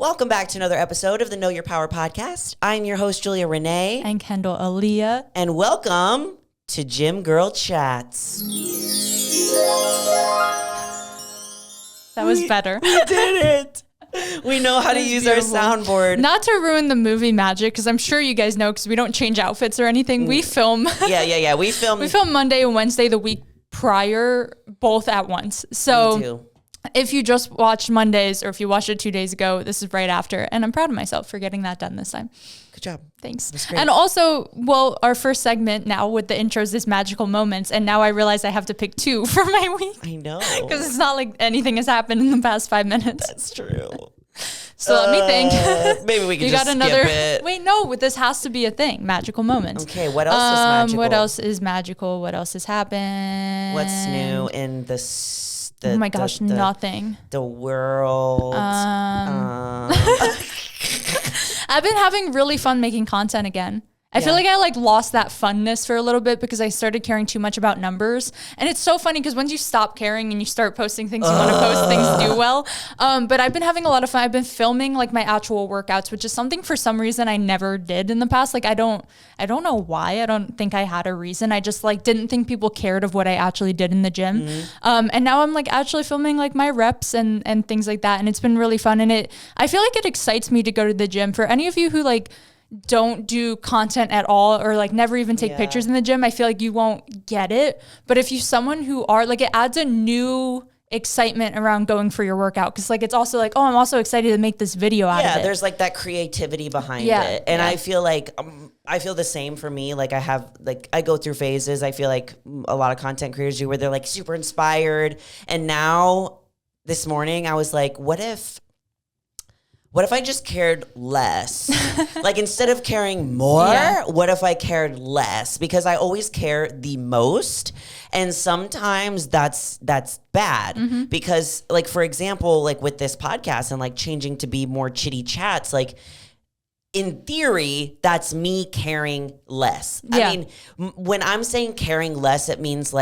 Welcome back to another episode of the Know Your Power podcast. I'm your host, Julia Renee. And Kendall Aaliyah. And welcome to Gym Girl Chats. That was better. We did it. We know how to use beautiful. Our soundboard. Not to ruin the movie magic, because I'm sure you guys know, because we don't change outfits or anything. We film. Yeah. We film Monday and Wednesday the week prior, both at once. So Me too. If you just watched Mondays or if you watched it 2 days ago, this is right after. And I'm proud of myself for getting that done this time. Good job. Thanks. And also, our first segment now with the intros is magical moments. And now I realize I have to pick two for my week. I know. Because it's not like anything has happened in the past 5 minutes. That's true. So let me think. Maybe we can skip it. Wait, no, this has to be a thing. Magical moments. Okay, what else is magical? What else is magical? What else has happened? What's new in oh my gosh, nothing. The world. I've been having really fun making content again. I feel like I lost that funness for a little bit because I started caring too much about numbers. And it's so funny because once you stop caring and you start posting things you want to post, things do well. But I've been having a lot of fun. I've been filming my actual workouts, which is something for some reason I never did in the past. I don't know why. I don't think I had a reason. I just didn't think people cared of what I actually did in the gym. Mm-hmm. And now I'm actually filming my reps and things like that. And it's been really fun. And I feel like it excites me to go to the gym. For any of you who don't do content at all or never even take pictures in the gym, I feel like you won't get it. But if you're someone who are it adds a new excitement around going for your workout. Cause it's also I'm also excited to make this video out of it. Yeah, there's that creativity behind it. And I feel I feel the same for me. I have, I go through phases. I feel like a lot of content creators do where they're super inspired. And now this morning I was like, what if I just cared less? Instead of caring more, what if I cared less? Because I always care the most. And sometimes that's bad because for example, with this podcast and changing to be more chitty chats, in theory, that's me caring less. Yeah. I mean, when I'm saying caring less, it means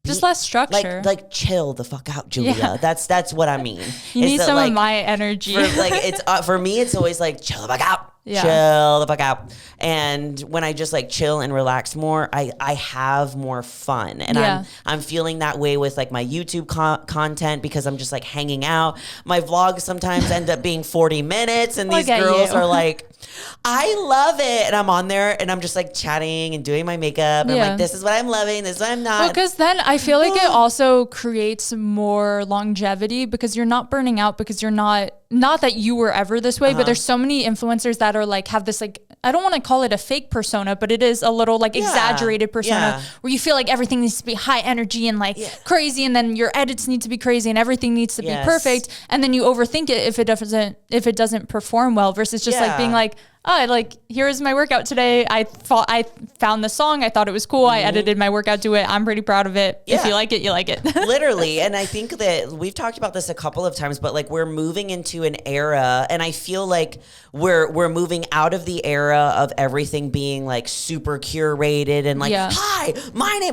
just less structure. Chill the fuck out, Julia. Yeah. That's what I mean. You need some of my energy. It's for me, it's always chill the fuck out. Yeah. Chill the fuck out. And when I just chill and relax more, I have more fun. And I'm feeling that way with my YouTube content because I'm just hanging out. My vlogs sometimes end up being 40 minutes and these girls are I love it. And I'm on there and I'm just chatting and doing my makeup. And I'm this is what I'm loving. This is what I'm not. Because then I feel like it also creates more longevity because you're not burning out because you're not that you were ever this way, but there's so many influencers that are have this I don't want to call it a fake persona, but it is a little exaggerated persona where you feel everything needs to be high energy and crazy, and then your edits need to be crazy and everything needs to be perfect, and then you overthink it if it doesn't perform well versus just being here's my workout today. I found the song. I thought it was cool. I edited my workout to it. I'm pretty proud of it. Yeah. If you like it, you like it. Literally. And I think that we've talked about this a couple of times, but we're moving into an era, and I feel we're moving out of the era of everything being super curated and hi,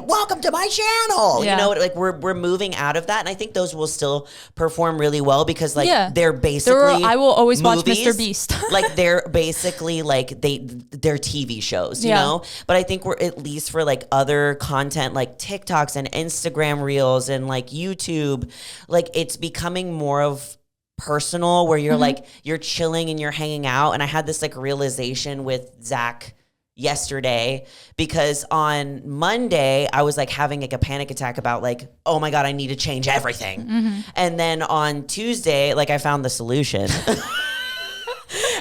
welcome to my channel. You know, we're moving out of that, and I think those will still perform really well because they're basically I will always movies. Watch Mr. Beast. They're basically they're TV shows, you know? But I think we're at least for other content TikToks and Instagram reels and YouTube, it's becoming more of personal where you're you're chilling and you're hanging out. And I had this realization with Zach yesterday because on Monday I was having a panic attack about oh my God, I need to change everything. And then on Tuesday, I found the solution.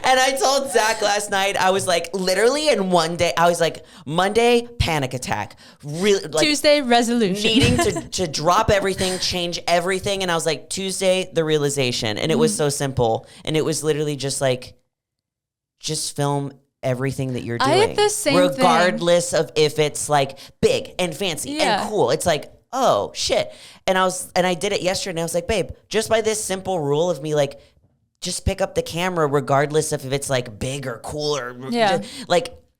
And I told Zach last night, I was literally in one day, I was Monday, panic attack. Really, Tuesday, resolution. Needing to drop everything, change everything. And I was Tuesday, the realization. And it was so simple. And it was literally just just film everything that you're doing. I had the same regardless of if it's big and fancy and cool. It's oh shit. And I did it yesterday and I was babe, just by this simple rule of me just pick up the camera regardless if it's big or cool or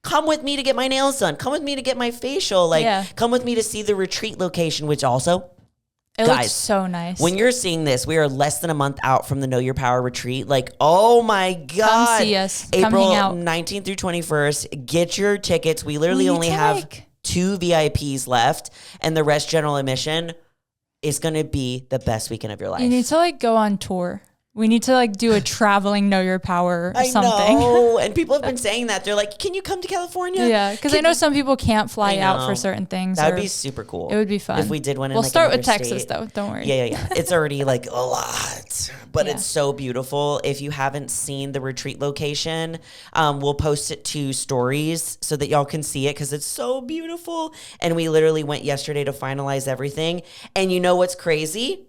come with me to get my nails done. Come with me to get my facial. Come with me to see the retreat location, which also It Guys, looks so nice. When you're seeing this, we are less than a month out from the Know Your Power retreat. Like, oh my God. Come see us. April Come hang out. 19th through 21st. Get your tickets. We literally only have 2 VIPs left, and the rest general admission. Is going to be the best weekend of your life. You need to like go on tour. We need to like do a traveling Know Your Power or something. I know. And people have been saying that. They're like, can you come to California? Yeah. Because I know some people can't fly out for certain things. That would be super cool. It would be fun. If we did one in We'll like start with state. Texas though. Don't worry. Yeah. It's already like a lot. But it's so beautiful. If you haven't seen the retreat location, we'll post it to stories so that y'all can see it because it's so beautiful. And we literally went yesterday to finalize everything. And you know what's crazy?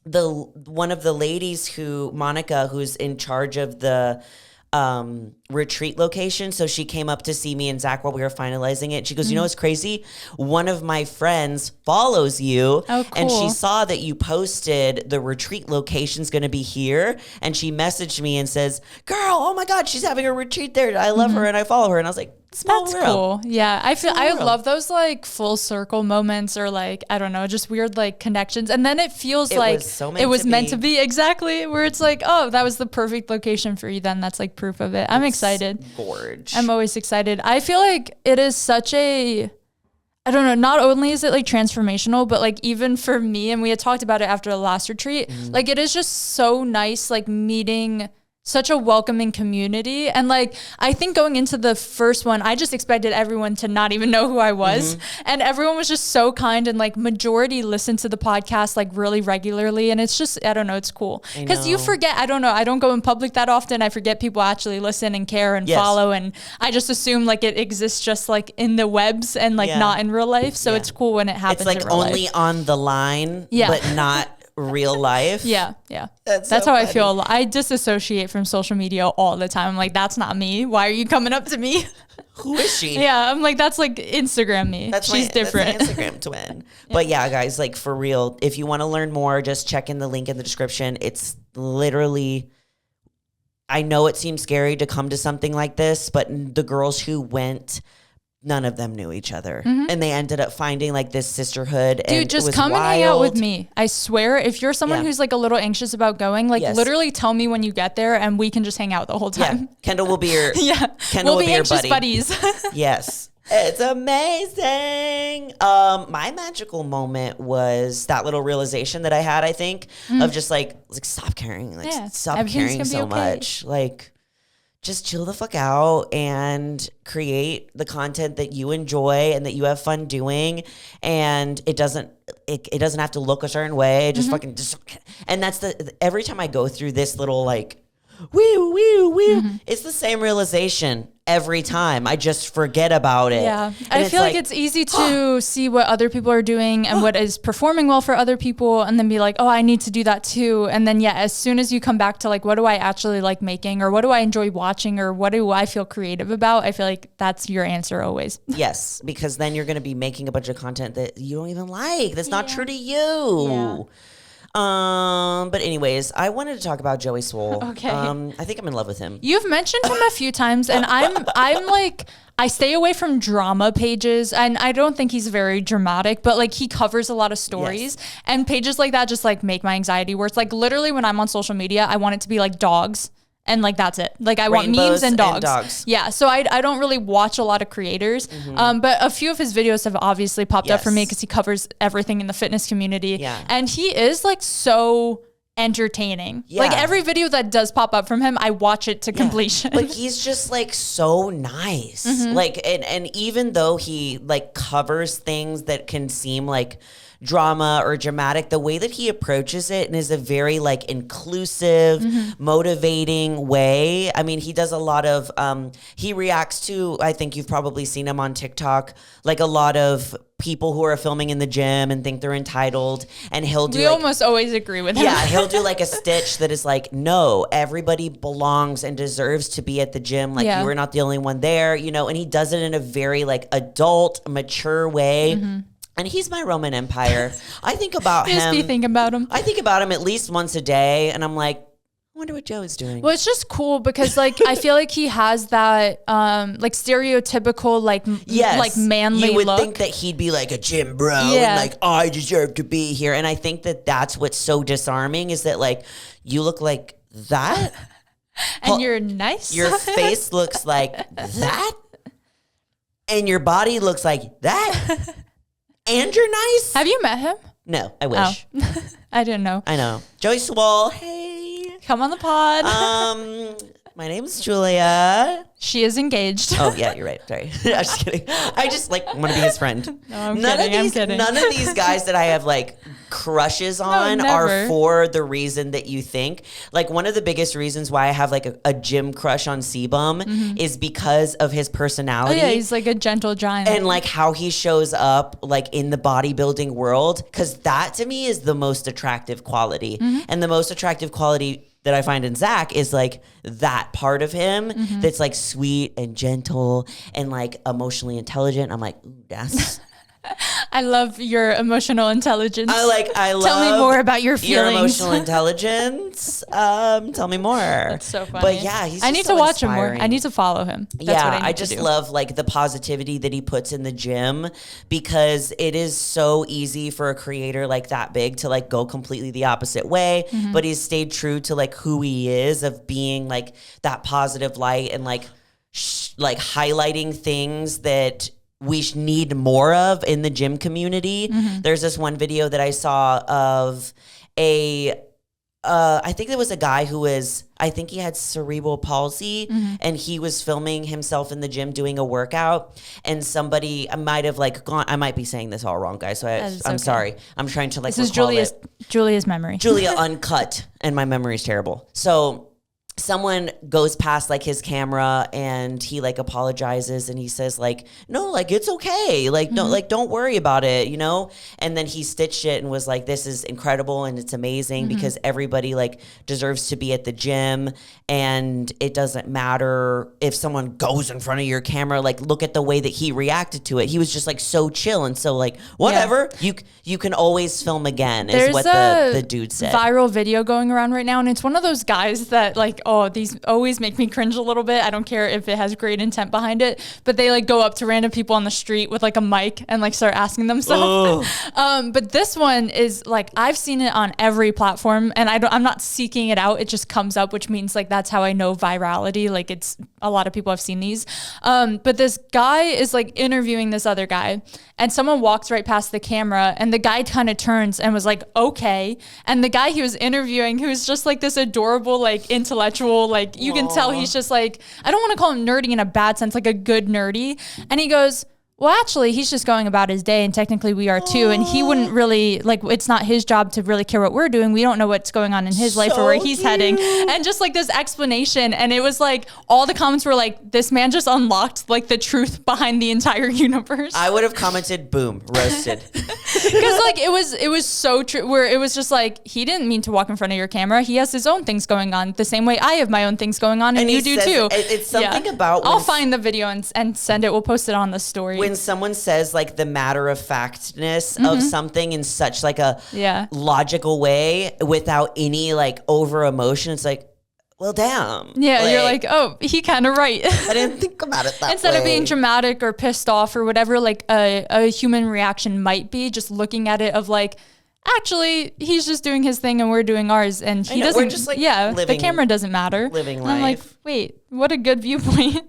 One of the ladies Monica, who's in charge of the retreat location. So she came up to see me and Zach while we were finalizing it. She goes, you know what's crazy? One of my friends follows you. Oh, cool. And she saw that you posted the retreat location's going to be here. And she messaged me and says, girl, oh my God, she's having a retreat there. I love her and I follow her. And I was like, that's cool. Yeah. I love those like full circle moments or like, I don't know, just weird like connections. And then it feels like it was meant to be. Exactly. Where it's like, oh, that was the perfect location for you. Then that's like proof of it. I'm excited. Gorge. I'm always excited. I feel like it is such I don't know, not only is it like transformational, but like even for me, and we had talked about it after the last retreat, like it is just so nice, like meeting such a welcoming community. And like, I think going into the first one, I just expected everyone to not even know who I was. And everyone was just so kind and like majority listened to the podcast like really regularly. And it's just, I don't know, it's cool. Because you forget, I don't know, I don't go in public that often. I forget people actually listen and care and follow. And I just assume like it exists just like in the webs and like not in real life. So it's cool when it happens. It's like in real only life. On the line, but not real life. Yeah. That's so how funny. I feel. I disassociate from social media all the time. I'm like, that's not me. Why are you coming up to me? Who is she? Yeah, I'm like, that's like Instagram me. She's different. That's my Instagram twin. But yeah, guys, like for real, if you want to learn more, just check in the link in the description. It's literally, I know it seems scary to come to something like this, but the girls who went, none of them knew each other. And they ended up finding like this sisterhood. Dude, just come and hang out with me. I swear, if you're someone who's like a little anxious about going, like literally tell me when you get there and we can just hang out the whole time. Yeah. Kendall will be your Kendall will be your buddy. Buddies. Yes. It's amazing. My magical moment was that little realization that I had, I think, of just like stop caring. Like stop caring so much. Like just chill the fuck out and create the content that you enjoy and that you have fun doing. And it doesn't have to look a certain way. Just fucking and that's every time I go through this little like, it's the same realization every time. I just forget about it. Yeah. I feel like it's easy to see what other people are doing and what is performing well for other people and then be like, oh, I need to do that too. And then, as soon as you come back to like, what do I actually like making or what do I enjoy watching or what do I feel creative about? I feel like that's your answer always. Yes, because then you're going to be making a bunch of content that you don't even like. That's not true to you. Yeah. But anyways, I wanted to talk about Joey Swoll. Okay. I think I'm in love with him. You've mentioned him a few times and I'm like, I stay away from drama pages and I don't think he's very dramatic, but like he covers a lot of stories and pages like that just like make my anxiety worse. Like literally when I'm on social media, I want it to be like dogs. And like, that's it. Like I want memes and dogs. Yeah. So I don't really watch a lot of creators. But a few of his videos have obviously popped up for me because he covers everything in the fitness community. Yeah. And he is like so entertaining. Yeah. Like every video that does pop up from him, I watch it to completion. Like he's just like so nice. Like, and even though he like covers things that can seem like drama or dramatic, the way that he approaches it and is a very like inclusive, motivating way. I mean, he does a lot of, he reacts to, I think you've probably seen him on TikTok, like a lot of people who are filming in the gym and think they're entitled, and he'll do almost always agree with him. Yeah, he'll do like a stitch that is like, no, everybody belongs and deserves to be at the gym. Like you are not the only one there, you know, and he does it in a very like adult, mature way. And he's my Roman Empire. I think about him. Just be thinking about him. I think about him at least once a day, and I'm like, I wonder what Joe is doing. Well, it's just cool because like I feel like he has that like stereotypical like like manly you would look. think that he'd be like a gym bro and like I deserve to be here. And I think that that's what's so disarming is that like you look like that and you're nice. Your face looks like that and your body looks like that and you're nice. Have you met him? No, I wish. Oh. I didn't know. I know. Joey Swoll, hey. Come on the pod. My name's Julia. She is engaged. Oh, yeah, you're right. Sorry. I'm just kidding. I just like want to be his friend. No, I'm kidding. None of these guys that I have like crushes on are for the reason that you think. Like one of the biggest reasons why I have like a gym crush on Sebum is because of his personality. Oh, yeah, he's like a gentle giant. And like how he shows up like in the bodybuilding world. Because that to me is the most attractive quality. And the most attractive quality that I find in Zach is like that part of him that's like sweet and gentle and like emotionally intelligent. I'm like, ooh, that's... I love your emotional intelligence. I love. Tell me more about your feelings. Your emotional intelligence. Tell me more. That's so funny. But yeah, he's. I need to watch him more. I need to follow him. That's what I just love like the positivity that he puts in the gym because it is so easy for a creator like that big to like go completely the opposite way. But he's stayed true to like who he is of being like that positive light and like like highlighting things that we need more of in the gym community. There's this one video that I saw of I think there was a guy who I think he had cerebral palsy and he was filming himself in the gym doing a workout and somebody might have like gone, I might be saying this all wrong, guys. So I'm sorry. I'm trying to like, this is Julia's memory. Julia uncut and my memory is terrible. So someone goes past like his camera and he like apologizes and he says like, no, like it's okay. Like, no, like don't worry about it, you know? And then he stitched it and was like, this is incredible and it's amazing because everybody like deserves to be at the gym and it doesn't matter if someone goes in front of your camera, like look at the way that he reacted to it. He was just like so chill and so like, whatever, you can always film again is what the dude said. Viral video going around right now and it's one of those guys that like, oh, these always make me cringe a little bit. I don't care if it has great intent behind it, but they like go up to random people on the street with like a mic and like start asking them stuff. But this one is like, I've seen it on every platform and I'm not seeking it out. It just comes up, which means like, that's how I know virality. Like it's a lot of people have seen these. But this guy is like interviewing this other guy and someone walks right past the camera and the guy kind of turns and was like, okay. And the guy he was interviewing, who's just like this adorable, like intellectual, like you can tell he's just like, I don't want to call him nerdy in a bad sense, like a good nerdy. And he goes, well, actually, he's just going about his day and technically we are too. And he wouldn't really, like, it's not his job to really care what we're doing. We don't know what's going on in his life or where he's heading. And just like this explanation. And it was like, all the comments were like, this man just unlocked like the truth behind the entire universe. I would have commented, boom, roasted. Because like, it was so true where it was just like, he didn't mean to walk in front of your camera. He has his own things going on the same way I have my own things going on and you do too. It's something about I'll find the video and send it. We'll post it on the story. When someone says like the matter of factness of something in such like a logical way without any like over emotion, it's like, well, damn. Yeah, like, you're like, oh, he kind of right. I didn't think about it that way. Instead of being dramatic or pissed off or whatever, like a human reaction might be, just looking at it of like, actually, he's just doing his thing and we're doing ours. And he doesn't, we're just like the camera doesn't matter. Living life. I'm like, wait, what a good viewpoint.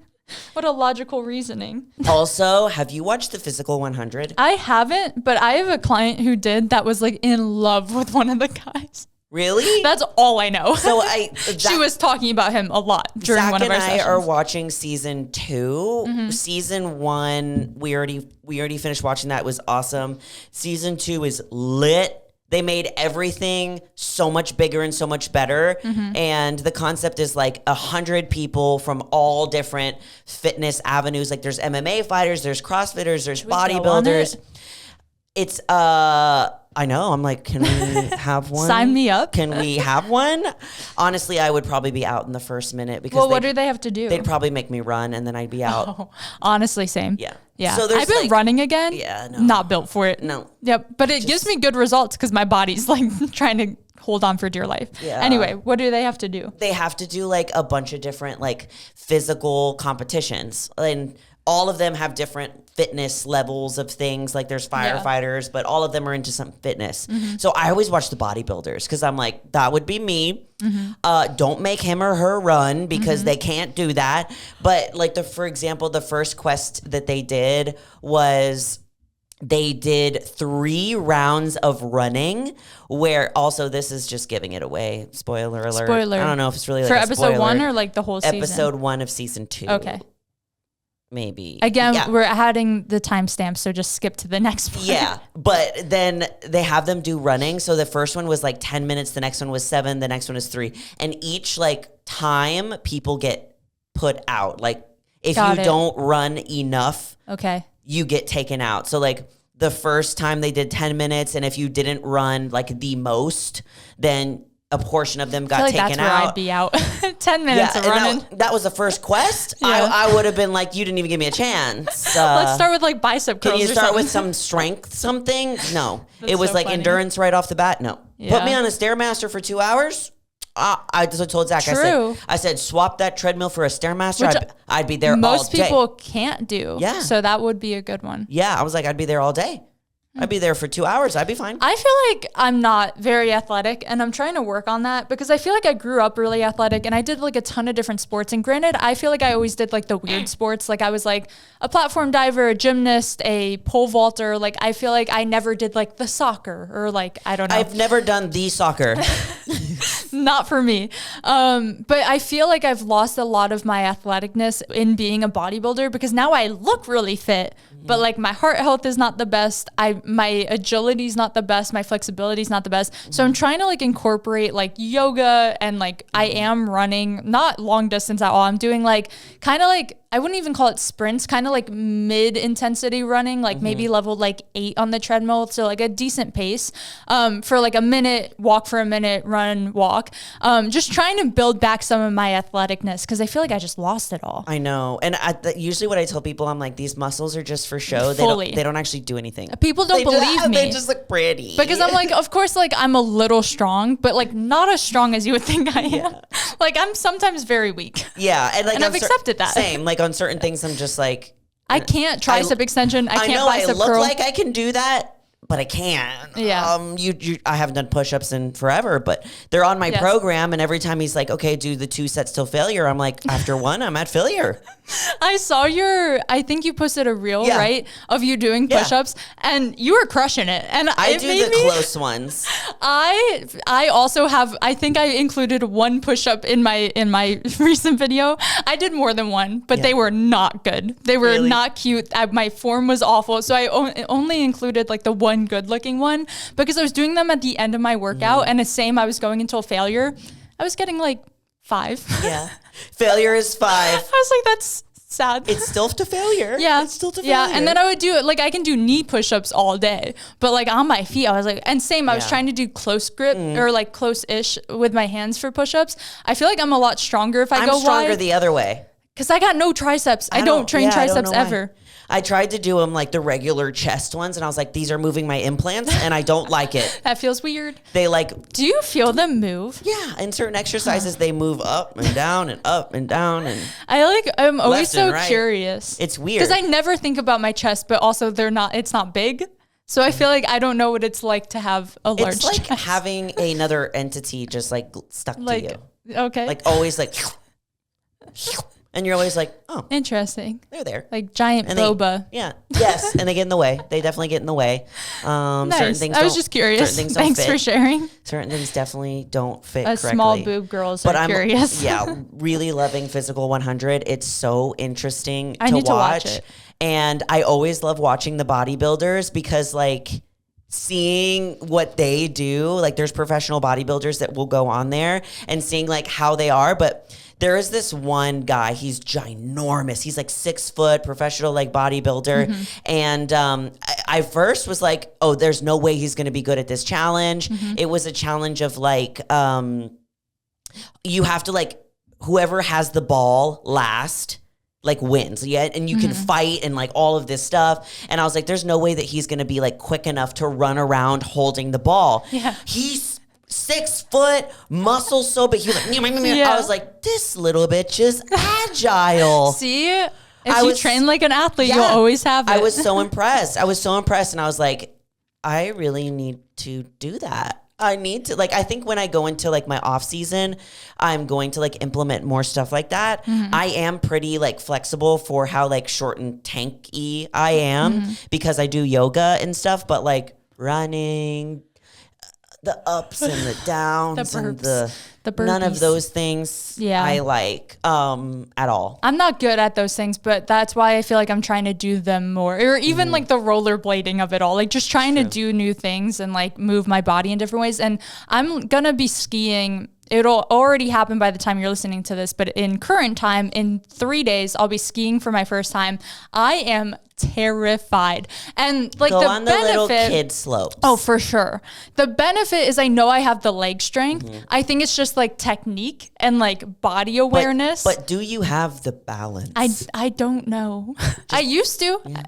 What a logical reasoning. Also, have you watched The Physical 100? I haven't, but I have a client who did that was like in love with one of the guys. Really? That's all I know. So she was talking about him a lot during Zach one of our sessions. sessions. Zach and I are watching season 2. Season 1, we already finished watching that. It was awesome. Season 2 is lit. They made everything so much bigger and so much better. And the concept is like 100 people from all different fitness avenues. Like there's MMA fighters, there's CrossFitters, there's bodybuilders. It's I know. I'm like, can we have one? Sign me up. Can we have one? Honestly, I would probably be out in the first minute because well, what do they have to do? They'd probably make me run and then I'd be out. Oh, honestly, same. Yeah. Yeah. So I've been like, running again. Yeah. No. Not built for it. No. Yep. But it gives me good results because my body's like trying to hold on for dear life. Yeah. Anyway, what do they have to do? They have to do like a bunch of different like physical competitions, and all of them have different fitness levels of things. Like there's firefighters, but all of them are into some fitness. So I always watch the bodybuilders because I'm like, that would be me. Don't make him or her run because they can't do that. But like for example, the first quest that they did was they did 3 rounds of running where also this is just giving it away. Spoiler alert. Spoiler. I don't know if it's really like for a episode spoiler. 1 or like the whole season? Episode 1 of season 2. Okay. Maybe. Again, we're adding the timestamp, so just skip to the next one. Yeah, but then they have them do running. So the first one was like 10 minutes, the next one was 7, the next one is 3. And each like time people get put out. Like if you don't run enough, you get taken out. So like the first time they did 10 minutes, and if you didn't run like the most, then a portion of them got taken that's out. Where I'd be out. 10 minutes of running. That was the first quest. I would have been like, you didn't even give me a chance. Let's start with like bicep curls. Can you start with some strength something? No. It was so like funny. endurance right off the bat. No. Yeah. Put me on a Stairmaster for 2 hours. I just told Zach, I said, swap that treadmill for a Stairmaster. I'd be there all day. Most people can't do. Yeah. So that would be a good one. Yeah. I was like, I'd be there all day. I'd be there for 2 hours. I'd be fine. I feel like I'm not very athletic, and I'm trying to work on that because I feel like I grew up really athletic and I did like a ton of different sports. And granted, I feel like I always did like the weird sports. Like I was like a platform diver, a gymnast, a pole vaulter. Like I feel like I never did like the soccer or like, I don't know. I've never done the soccer. Not for me. But I feel like I've lost a lot of my athleticness in being a bodybuilder because now I look really fit, but like my heart health is not the best. My agility is not the best. My flexibility is not the best. So I'm trying to like incorporate like yoga and like I am running, not long distance at all. I'm doing like kind of like, I wouldn't even call it sprints, kind of like mid intensity running, like maybe level like 8 on the treadmill. So like a decent pace for like a minute, walk for a minute, run, walk. Just trying to build back some of my athleticness because I feel like I just lost it all. I know. And usually what I tell people, I'm like, these muscles are just for show. They don't actually do anything. People don't believe me. They just look pretty. Because I'm like, of course, like I'm a little strong, but like not as strong as you would think I am. Yeah. Like I'm sometimes very weak. Yeah. And like I've accepted that. Same. Like on certain things, I'm just like, I can't tricep extension. I can't bicep curl. I look like I can do that, but I can't. Yeah. I haven't done push-ups in forever, but they're on my program. And every time he's like, okay, do the 2 sets till failure. I'm like, after 1, I'm at failure. I saw I think you posted a reel, right? Of you doing push-ups and you were crushing it. And I do the close ones. I also have, I think I included 1 push-up in my recent video. I did more than 1, but they were not good. They were not cute. My form was awful. So I only included like the 1 good looking one because I was doing them at the end of my workout and the same, I was going until failure. I was getting like 5. Yeah. Failure is 5. I was like, that's sad. It's still to failure. Yeah. It's still to failure. Yeah. And then I would do it. Like I can do knee push-ups all day, but like on my feet, I was like, and same, I was trying to do close grip or like close-ish with my hands for push-ups. I feel like I'm a lot stronger if I go wide. I'm stronger the other way. Because I got no triceps. I don't train triceps ever. I tried to do them like the regular chest ones, and I was like, these are moving my implants, and I don't like it. That feels weird. They like... Do you feel them move? Yeah. In certain exercises, they move up and down and up and down. And I'm always so curious. It's weird. Because I never think about my chest, but also it's not big. So I feel like I don't know what it's like to have a large chest. It's like having another entity just like stuck to you. Okay. Like always like... And you're always like, oh. Interesting. They're there. Like giant boba. Yes. And they get in the way. They definitely get in the way. Nice. Certain things I was just curious. Thanks for sharing. Certain things definitely don't fit correctly. Small boob girls are curious. Yeah. Really loving Physical 100. It's so interesting I need to watch it. And I always love watching the bodybuilders because like seeing what they do, like there's professional bodybuilders that will go on there and seeing like how they are. But there is this one guy, he's ginormous. He's like 6 foot, professional like bodybuilder. And I first was like, oh, there's no way he's going to be good at this challenge. It was a challenge of like, you have to like, whoever has the ball last like wins. Yeah. And you can fight and like all of this stuff. And I was like, there's no way that he's going to be like quick enough to run around holding the ball. Yeah. He's 6 foot, muscles so big. He was like, I was like, this little bitch is agile. See, if you train like an athlete, you'll always have it. I was so impressed. And I was like, I really need to do that. I need to, like, I think when I go into like my off season, I'm going to like implement more stuff like that. I am pretty like flexible for how like short and tanky I am because I do yoga and stuff, but like running, the ups and the downs the burps, and the none of those things I like at all. I'm not good at those things, but that's why I feel like I'm trying to do them more. Or even like the rollerblading of it all, like just trying to do new things and like move my body in different ways. And I'm going to be skiing. It'll already happen by the time you're listening to this, but in current time, in 3 days, I'll be skiing for my first time. I am terrified. And like Go on the little kid slopes. Oh, for sure. The benefit is I know I have the leg strength. I think it's just like technique and like body awareness. But do you have the balance? I don't know. I used to. Yeah.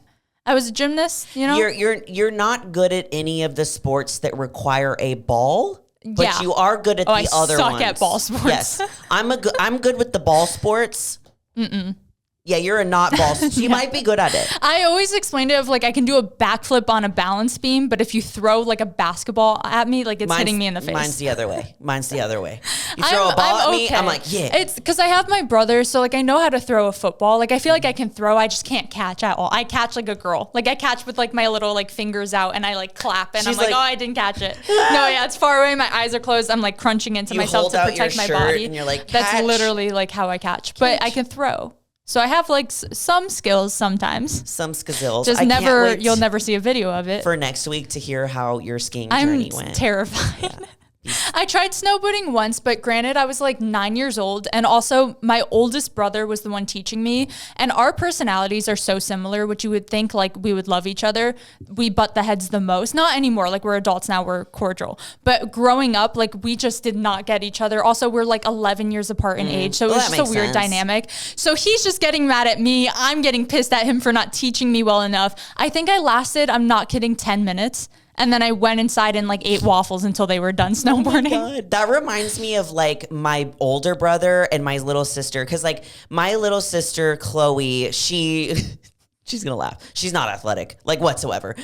I was a gymnast, you know? You're not good at any of the sports that require a ball. But you are good at the other ones. I suck at ball sports. Yes. I'm good with the ball sports. Yeah, you're a not ball. So you might be good at it. I always explained it of like I can do a backflip on a balance beam, but if you throw like a basketball at me, like it's hitting me in the face. Mine's the other way. You throw a ball at me, I'm like, yeah. It's because I have my brother, so like I know how to throw a football. Like I feel like I can throw, I just can't catch at all. I catch like a girl. Like I catch with like my little like fingers out and I like clap and I'm like, oh, I didn't catch it. No, yeah, it's far away. My eyes are closed. I'm like crunching into myself to protect my body. And you're like, that's literally like how I catch. But I can throw. So I have like some skills sometimes. Some skills. Just you'll never see a video of it. For next week to hear how your skiing journey went. I'm terrified. I tried snowboarding once, but granted, I was like 9 years old. And also my oldest brother was the one teaching me. And our personalities are so similar, which you would think like we would love each other. We butt the heads the most. Not anymore. Like we're adults now, we're cordial. But growing up, like we just did not get each other. Also, we're like 11 years apart in age. So it was just a weird dynamic. So he's just getting mad at me. I'm getting pissed at him for not teaching me well enough. I think I lasted, I'm not kidding, 10 minutes. And then I went inside and like ate waffles until they were done snowboarding. Oh my God. That reminds me of like my older brother and my little sister. Cause like my little sister, Chloe, she's going to laugh. She's not athletic, like whatsoever.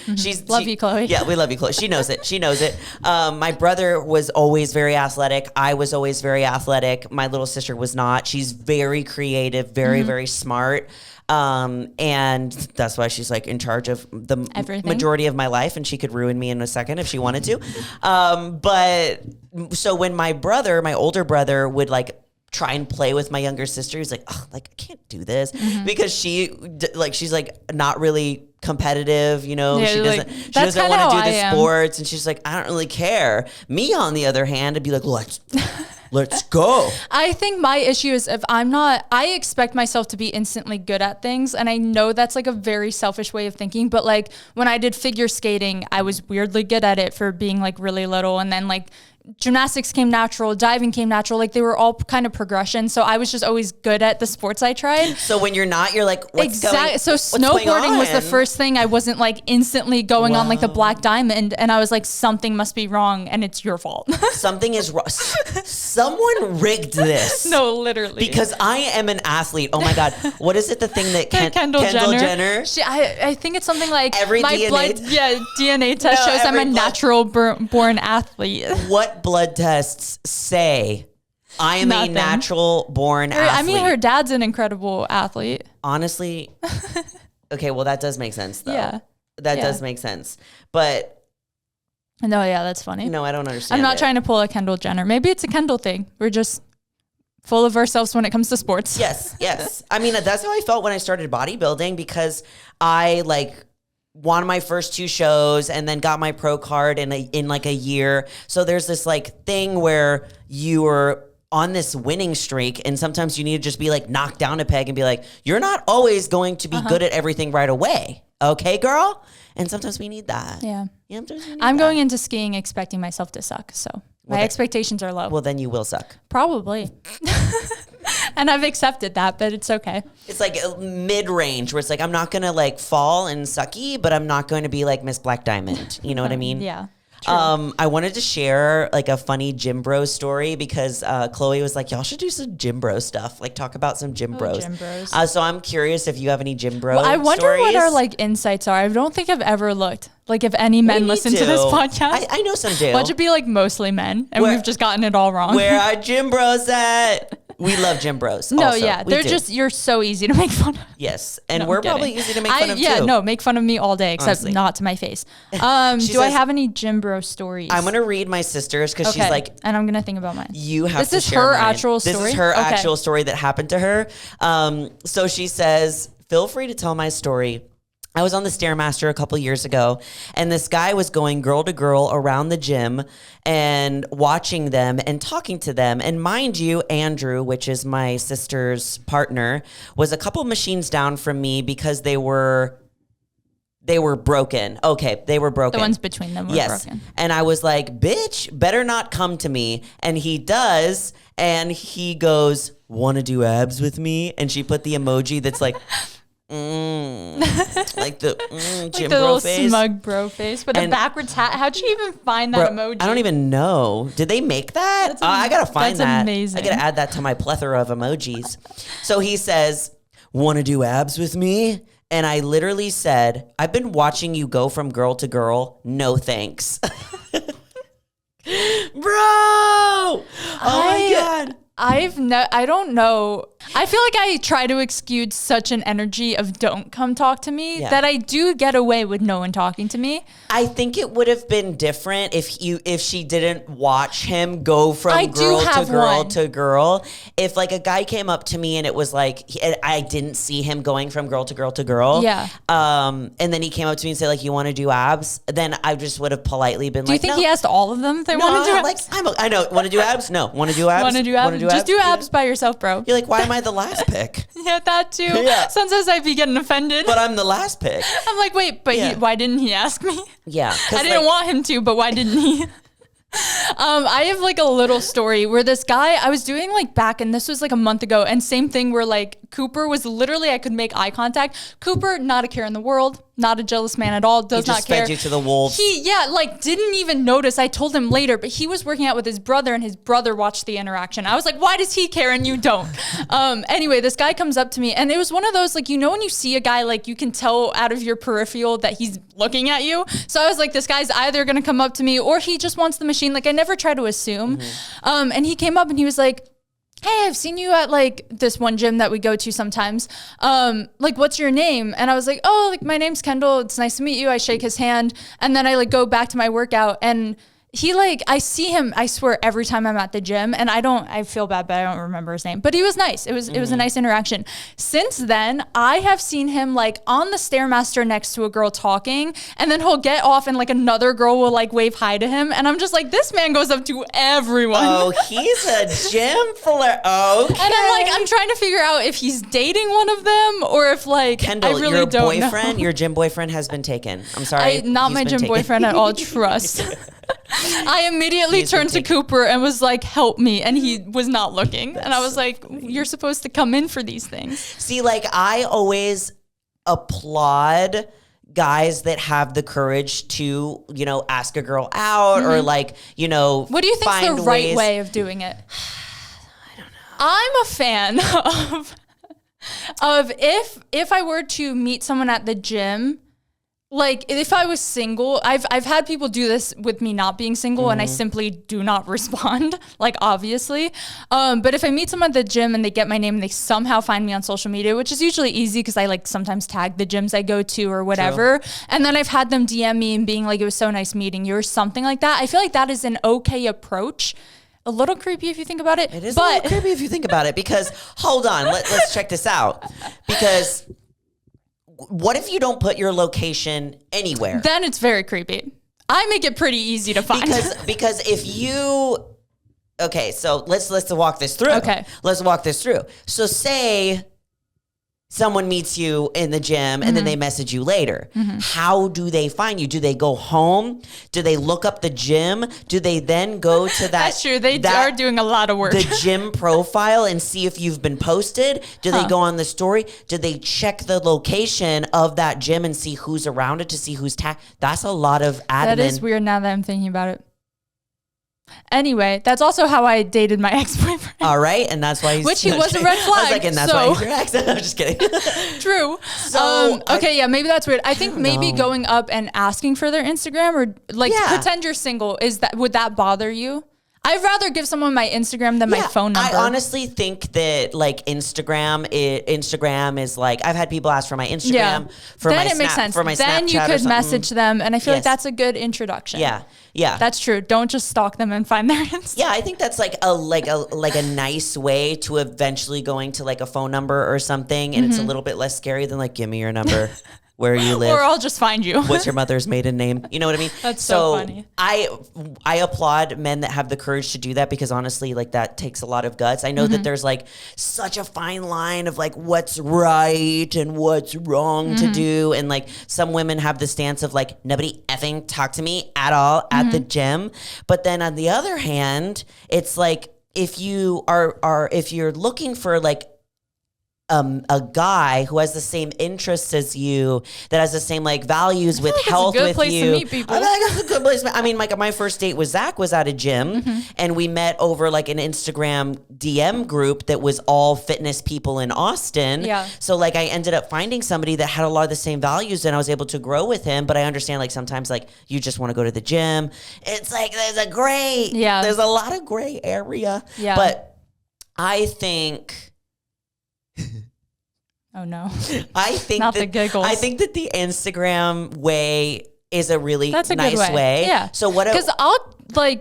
Love you, Chloe. Yeah, we love you, Chloe. She knows it. My brother was always very athletic. I was always very athletic. My little sister was not. She's very creative, very, very smart. And that's why she's like in charge of the majority of my life, and she could ruin me in a second if she wanted to. But so when my older brother would like try and play with my younger sister, he's like, oh, like I can't do this because she's like not really competitive, you know. She doesn't want to do the sports, and she's like, I don't really care. Me on the other hand, I'd be like, let's go. I think my issue is I expect myself to be instantly good at things. And I know that's like a very selfish way of thinking. But like when I did figure skating, I was weirdly good at it for being like really little. And then like gymnastics came natural, diving came natural. Like they were all kind of progression. So I was just always good at the sports I tried. So when you're not, you're like, So snowboarding was the first thing. I wasn't like instantly going on like the black diamond. And I was like, something must be wrong and it's your fault. Something is wrong. Someone rigged this. No, literally. Because I am an athlete. Oh my God. What is it? The thing that Kendall Jenner? I think it's something like DNA test shows I'm a natural born athlete. What blood tests say I am a natural born athlete? I mean, her dad's an incredible athlete. Honestly. Okay, well, that does make sense, though. Yeah. That does make sense. But no, yeah, that's funny. No, I don't understand. I'm not trying to pull a Kendall Jenner. Maybe it's a Kendall thing. We're just full of ourselves when it comes to sports. Yes. I mean, that's how I felt when I started bodybuilding, because I like won my first 2 shows and then got my pro card in like a year. So there's this like thing where you are on this winning streak, and sometimes you need to just be like knocked down a peg and be like, you're not always going to be good at everything right away. Okay, girl? And sometimes we need that. Yeah. I'm going into skiing expecting myself to suck. So my expectations are low. Well, then you will suck. Probably. And I've accepted that, but it's okay. It's like mid-range where it's like, I'm not going to like fall and sucky, but I'm not going to be like Miss Black Diamond. You know what I mean? Yeah. I wanted to share like a funny gym bro story because Chloe was like, y'all should do some gym bro stuff. Like talk about some gym bros. Gym bros. So I'm curious if you have any gym bro I wonder stories. what our like insights are. I don't think I've ever looked. Like if any men listen to this podcast. I know some do. Why it be like mostly men and we've just gotten it all wrong. Where are gym bros at? We love gym bros. No, also. yeah. They're just, you're so easy to make fun of. Yes. And we're probably easy to make fun of too. Yeah, no, make fun of me all day, except Honestly. not to my face. Do I have any gym bro stories? I'm going to read my sister's because she's like, and I'm going to think about mine. You have this to is share her mine. actual story? This is her actual story that happened to her. So she says, feel free to tell my story. I was on the Stairmaster a couple years ago, and this guy was going girl to girl around the gym and watching them and talking to them. And mind you, Andrew, which is my sister's partner, was a couple machines down from me because they were broken. Okay, they were broken. The ones between them were broken. And I was like, bitch, better not come to me. And he does, and he goes, want to do abs with me? And she put the emoji that's like... like the gym the bro little face. smug bro face with a backwards hat. How'd you even find that emoji? I don't even know. Did they make that? I gotta find that. That's amazing. I gotta add that to my plethora of emojis. So he says, want to do abs with me? And I literally said, I've been watching you go from girl to girl. No thanks. Bro! Oh my God. I don't know. I feel like I try to exude such an energy of don't come talk to me that I do get away with no one talking to me. I think it would have been different if she didn't watch him go from girl to girl to girl. If like a guy came up to me and it was like I didn't see him going from girl to girl to girl. Yeah. And then he came up to me and said like, you want to do abs? Then I just would have politely been do like, you think he asked all of them if they want to do abs? I know. Want to do abs? No. Want to do abs? Want to do abs? Just do abs by yourself, bro. You're like, why am I the last pick? Yeah, that too. Yeah. Sometimes I'd be getting offended. But I'm the last pick. I'm like, wait, but why didn't he ask me? Yeah. I didn't want him to, but why didn't he? I have like a little story where this guy I was doing like back, and this was like a month ago, and same thing where like Cooper was literally, I could make eye contact. Cooper, not a care in the world, not a jealous man at all, does not care. He just fed you to the wolves. He, like didn't even notice. I told him later, but he was working out with his brother and his brother watched the interaction. I was like, why does he care and you don't? Anyway, this guy comes up to me and it was one of those, like, you know, when you see a guy, like you can tell out of your peripheral that he's looking at you. So I was like, this guy's either going to come up to me or he just wants the machine. Like I never try to assume. And he came up and he was like, hey, I've seen you at like this one gym that we go to sometimes. Like, what's your name? And I was like, oh, like my name's Kendall. It's nice to meet you. I shake his hand. And then I like go back to my workout and he like, I see him, I swear every time I'm at the gym and I feel bad, but I don't remember his name, but he was nice. It was a nice interaction. Since then, I have seen him like on the Stairmaster next to a girl talking, and then he'll get off and like another girl will like wave hi to him. And I'm just like, this man goes up to everyone. Oh, he's a gym flirt. Okay. And I'm trying to figure out if he's dating one of them or if like, Kendall, I really your don't boyfriend, know. your gym boyfriend has been taken. I'm sorry. Not my gym boyfriend at all, trust. I immediately turned to Cooper and was like, help me. And he was not looking. And I was like, you're supposed to come in for these things. See, like I always applaud guys that have the courage to, you know, ask a girl out or like, you know, what do you think is the right way of doing it? I don't know. I'm a fan of if I were to meet someone at the gym, like if I was single, I've had people do this with me not being single and I simply do not respond, like obviously. But if I meet someone at the gym and they get my name and they somehow find me on social media, which is usually easy because I like sometimes tag the gyms I go to or whatever. True. And then I've had them DM me and being like, it was so nice meeting you or something like that. I feel like that is an okay approach. A little creepy if you think about it. It is a little creepy if you think about it because, hold on, let's check this out. Because what if you don't put your location anywhere? Then it's very creepy. I make it pretty easy to find. Because if you, okay, so let's walk this through. Okay. Let's walk this through. So say someone meets you in the gym and then they message you later. How do they find you? Do they go home? Do they look up the gym? Do they then go to that? That's true. They are doing a lot of work. The gym profile and see if you've been posted? Do they go on the story? Do they check the location of that gym and see who's around it to see who's tagged? That's a lot of admin. That is weird now that I'm thinking about it. Anyway, that's also how I dated my ex-boyfriend. All right, and that's why Which he was a red flag. I was like, and that's why he's your ex. I'm just kidding. True. So okay, maybe that's weird. I think maybe going up and asking for their Instagram or like pretend you're single, would that bother you? I'd rather give someone my Instagram than my phone number. I honestly think that like Instagram is like, I've had people ask for my Instagram, for then my it makes sense. for my then Snapchat you could or message them, and I feel like that's a good introduction. Yeah. That's true. Don't just stalk them and find their Instagram. Yeah, I think that's like a nice way to eventually going to like a phone number or something, and it's a little bit less scary than like, give me your number. Where you live, or I'll just find you. What's your mother's maiden name? You know what I mean? That's so funny. I applaud men that have the courage to do that, because honestly, like that takes a lot of guts. I know that there's like such a fine line of like what's right and what's wrong to do, and like some women have the stance of like, nobody effing talk to me at all at the gym. But then on the other hand, it's like if you if you're looking for like a guy who has the same interests as you, that has the same like values with health with you. To meet people. I feel like it's a good place. I mean, like my first date with Zach was at a gym, and we met over like an Instagram DM group that was all fitness people in Austin. Yeah. So like I ended up finding somebody that had a lot of the same values, and I was able to grow with him. But I understand like sometimes like you just want to go to the gym. It's like there's a lot of gray area. Yeah. But I think. Oh no! I think not the giggles. I think that the Instagram way is a really nice way. Yeah. So what? Because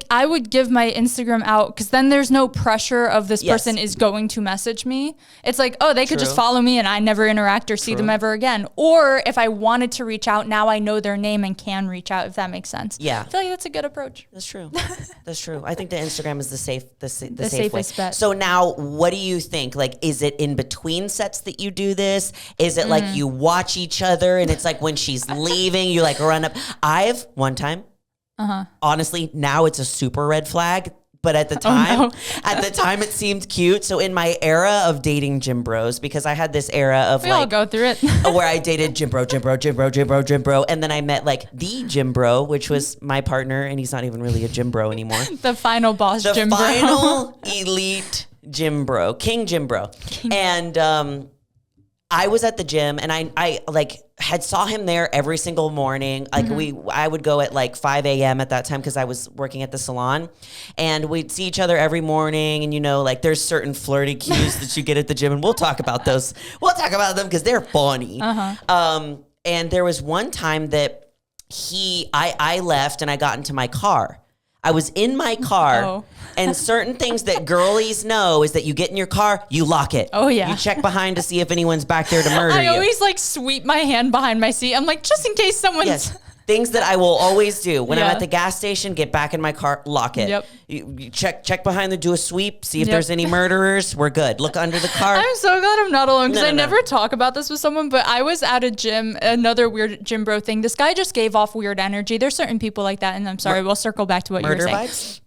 I would give my Instagram out, because then there's no pressure of this person is going to message me. It's like, oh, they could just follow me and I never interact or see them ever again. Or if I wanted to reach out, now I know their name and can reach out, if that makes sense. Yeah. I feel like that's a good approach. That's true. That's true. I think the Instagram is the safest safest bet. So now, what do you think? Like, is it in between sets that you do this? Is it like you watch each other and it's like when she's leaving, you like run up? I've one time. Honestly, now it's a super red flag. But at the time, it seemed cute. So in my era of dating gym bros, because I had this era of we all go through it, where I dated gym bro, and then I met like the gym bro, which was my partner, and he's not even really a gym bro anymore. The final boss gym bro. The final elite gym bro, king gym bro. And I was at the gym, and I like had saw him there every single morning. Like I would go at like 5 a.m. at that time, because I was working at the salon, and we'd see each other every morning. And you know, like there's certain flirty cues that you get at the gym, and we'll talk about those. We'll talk about them because they're funny. And there was one time that I left and I got into my car. I was in my car, and certain things that girlies know is that you get in your car, you lock it. Oh, yeah. You check behind to see if anyone's back there to murder you. I always like sweep my hand behind my seat. I'm like, just in case someone's... Yes. Things that I will always do. When I'm at the gas station, get back in my car, lock it. Yep. You check behind do a sweep, see if there's any murderers. We're good. Look under the car. I'm so glad I'm not alone, because I never talk about this with someone, but I was at a gym, another weird gym bro thing. This guy just gave off weird energy. There's certain people like that, and I'm sorry, we'll circle back to what you were saying. Murder vibes?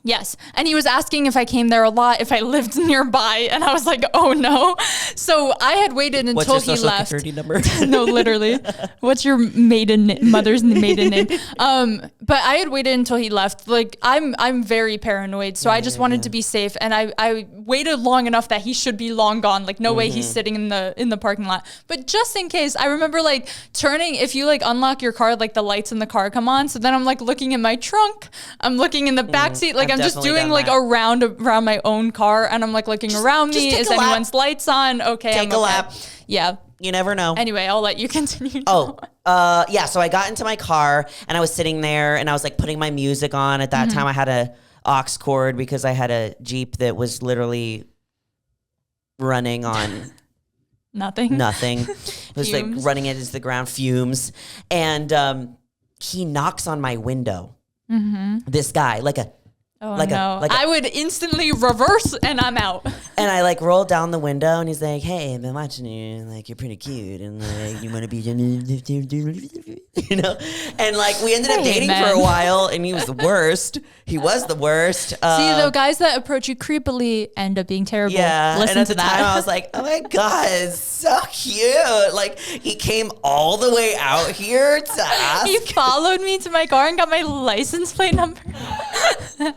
Yes. And he was asking if I came there a lot, if I lived nearby. And I was like, oh no. So I had waited until he left. What's your social security number? No, literally. What's your mother's maiden name? But I had waited until he left. Like I'm very paranoid. So I just wanted to be safe. And I waited long enough that he should be long gone. Like no way he's sitting in the parking lot. But just in case, I remember like turning, if you like unlock your car, like the lights in the car come on. So then I'm like looking in my trunk. I'm looking in the back seat. Like I'm just doing like a round around my own car, and I'm like looking around me. Is anyone's lights on? Okay, take a lap. Yeah. You never know. Anyway, I'll let you continue. Yeah. So I got into my car, and I was sitting there, and I was like putting my music on. At that time, I had a aux cord because I had a Jeep that was literally running on nothing. It was like running it into the ground, fumes. And he knocks on my window. This guy, like a Oh, no. I would instantly reverse and I'm out. And I like roll down the window and he's like, hey, I've been watching you. Like, you're pretty cute. And like, you want to be, you know? And like, we ended up dating for a while and he was the worst. He was the worst. See, though, guys that approach you creepily end up being terrible. Yeah. Listen and at to the that. time I was like, oh my God, it's so cute. Like, he came all the way out here to ask. He followed me to my car and got my license plate number.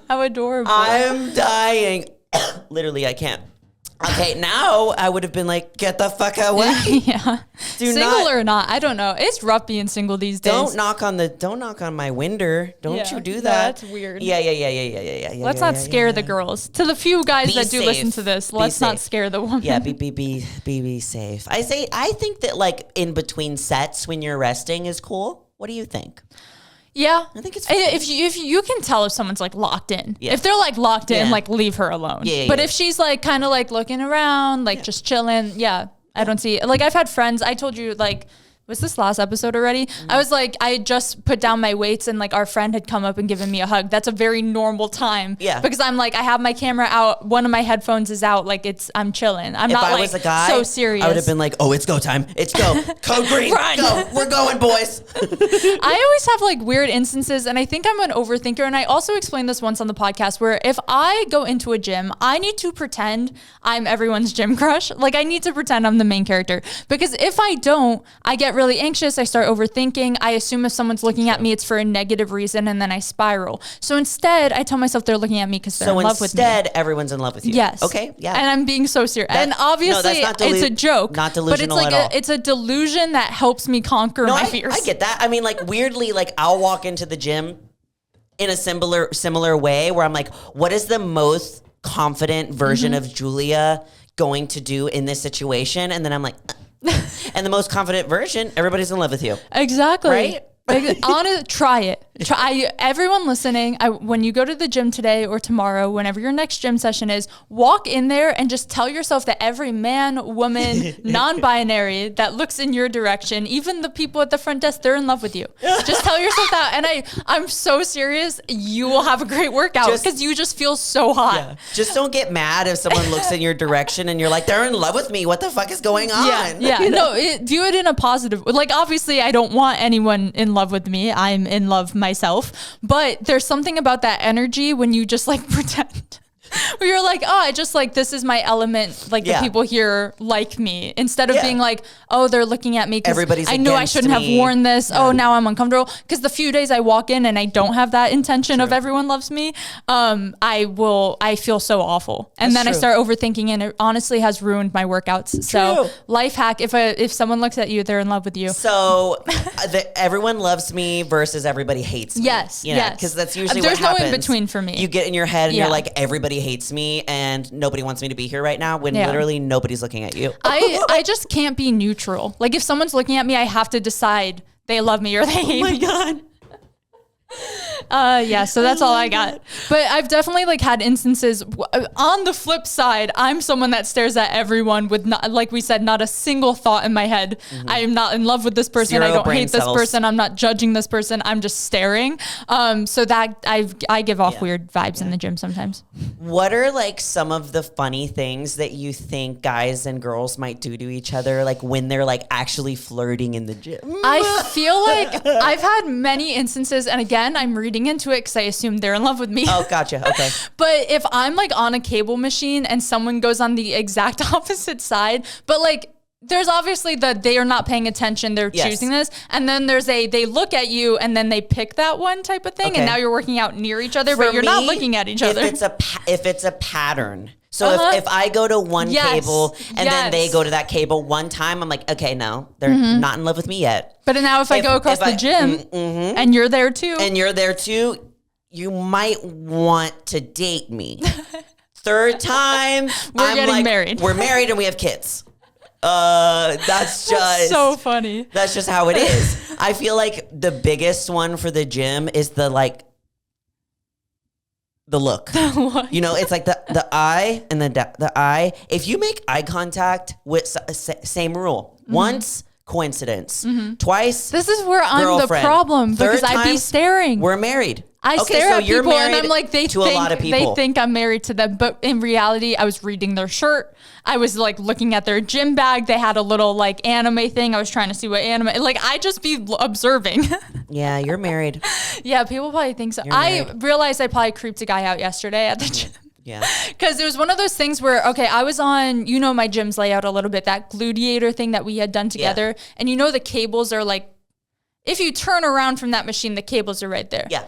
How adorable. I'm dying. Literally, I can't. Okay, now I would have been like, get the fuck away. Yeah. Single or not, I don't know. It's rough being single these days. Don't knock on my window. Don't you do that. That's weird. Yeah. Let's not scare the girls. To the few guys that do listen to this, let's not scare the woman. Yeah, be safe. I think that like in between sets when you're resting is cool. What do you think? Yeah, I think it's if you can tell if someone's like locked in. Yeah. If they're like locked in, like leave her alone. But if she's like kind of like looking around, like just chilling, I don't see. Like I've had friends. I told you like. Was this last episode already? I was like, I just put down my weights and like our friend had come up and given me a hug. That's a very normal time. Yeah. Because I'm like, I have my camera out. One of my headphones is out. Like I'm chilling. I'm not like so serious. I would have been like, oh, it's go time. It's go. Code green. Run. Go. We're going, boys. I always have like weird instances. And I think I'm an overthinker. And I also explained this once on the podcast where if I go into a gym, I need to pretend I'm everyone's gym crush. Like I need to pretend I'm the main character. Because if I don't, I get really anxious. I start overthinking. I assume if someone's looking at me, it's for a negative reason, and then I spiral. So instead, I tell myself they're looking at me because they're in love with me. So instead, everyone's in love with you. Yes. Okay. Yeah. And I'm being so serious. And obviously, it's a joke. Not delusional but it's like at all. it's a delusion that helps me conquer my fears. I get that. I mean, like weirdly, like I'll walk into the gym in a similar way where I'm like, what is the most confident version of Julia going to do in this situation? And then I'm like, and the most confident version, everybody's in love with you. Exactly. Right? Try it. Everyone listening, when you go to the gym today or tomorrow, whenever your next gym session is, walk in there and just tell yourself that every man, woman, non-binary that looks in your direction, even the people at the front desk, they're in love with you. Just tell yourself that. And I'm so serious. You will have a great workout because you just feel so hot. Yeah. Just don't get mad if someone looks in your direction and you're like, they're in love with me. What the fuck is going on? Yeah. You know? No, view it in a positive. Like, obviously, I don't want anyone in love with me. I'm in love myself. But there's something about that energy when you just like pretend. Where you're like, oh, I just like, this is my element. Like the people here like me. Instead of being like, oh, they're looking at me because I knew I shouldn't have worn this. Yeah. Oh, now I'm uncomfortable. Because the few days I walk in and I don't have that intention of everyone loves me, I feel so awful. And then I start overthinking and it honestly has ruined my workouts. So life hack, if someone looks at you, they're in love with you. So everyone loves me versus everybody hates me. Yes. You know, because that's usually what happens. There's no in between for me. You get in your head and you're like, everybody hates me and nobody wants me to be here right now when literally nobody's looking at you. I just can't be neutral. Like if someone's looking at me, I have to decide they love me or they hate me. Oh my God. So that's all I got. But I've definitely like had instances on the flip side. I'm someone that stares at everyone with not, like we said, not a single thought in my head. I am not in love with this person. I don't hate this person. I'm not judging this person. I'm just staring. So that I give off weird vibes in the gym sometimes. What are like some of the funny things that you think guys and girls might do to each other, like when they're like actually flirting in the gym? I feel like I've had many instances, and again, I'm reading into it because I assume they're in love with me. Oh, gotcha. Okay. But if I'm like on a cable machine and someone goes on the exact opposite side, but like there's obviously they are not paying attention. They're choosing this. And then there's they look at you and then they pick that one type of thing. Okay. And now you're working out near each other, but you're not looking at each other. If it's a pattern. So if I go to one cable and then they go to that cable one time, I'm like, okay, no, they're not in love with me yet. But now if I go across the gym and you're there too. You might want to date me. Third time, I'm getting married. We're married and we have kids. That's so funny. That's just how it is. I feel like the biggest one for the gym is the look. You know, it's like the eye and the eye. If you make eye contact with same rule. Once, coincidence. Twice, this is where I'm the problem because I'd be staring. We're married. I stare at people and I'm like, they think I'm married to them. But in reality, I was reading their shirt. I was like looking at their gym bag. They had a little like anime thing. I was trying to see what anime, like I just be observing. Yeah, you're married. Yeah, people probably think so. I realized I probably creeped a guy out yesterday at the gym. Yeah. Because it was one of those things where, okay, I was on, my gym's layout a little bit, that gluteator thing that we had done together. Yeah. And the cables are like, if you turn around from that machine, the cables are right there. Yeah.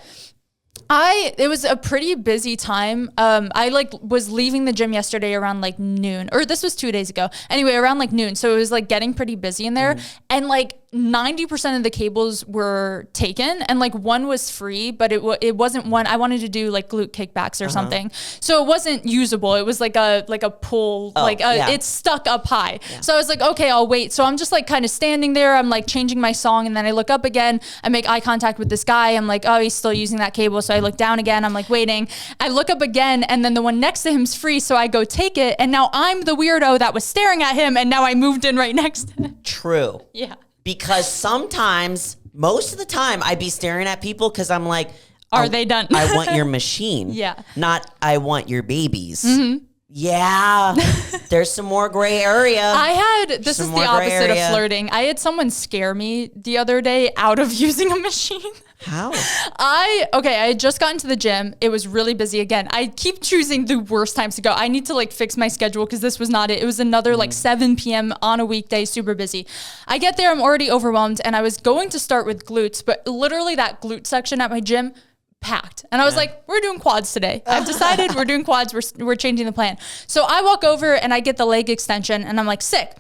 It was a pretty busy time. I was leaving the gym yesterday around like noon, or this was 2 days ago. Anyway, around like noon. So it was like getting pretty busy in there. And like 90% of the cables were taken and like one was free, but it wasn't one. I wanted to do like glute kickbacks or something. So it wasn't usable. It was like a pull, it's stuck up high. Yeah. So I was like, okay, I'll wait. So I'm just like kind of standing there. I'm like changing my song. And then I look up again. I make eye contact with this guy. I'm like, oh, he's still using that cable. So I look down again. I'm like waiting. I look up again. And then the one next to him's free. So I go take it. And now I'm the weirdo that was staring at him. And now I moved in right next to him. True. Yeah. Because sometimes, most of the time, I'd be staring at people because I'm like, are they done? I want your machine. Yeah. Not I want your babies. Yeah. There's some more gray area. This is the opposite of flirting. I had someone scare me the other day out of using a machine. How? I had just gotten to the gym. It was really busy again. I keep choosing the worst times to go. I need to like fix my schedule because this was not it. It was another like 7 p.m. on a weekday, super busy. I get there, I'm already overwhelmed, and I was going to start with glutes, but literally that glute section at my gym packed. And I was like, we're doing quads today. I've decided we're doing quads. We're changing the plan. So I walk over and I get the leg extension and I'm like, sick.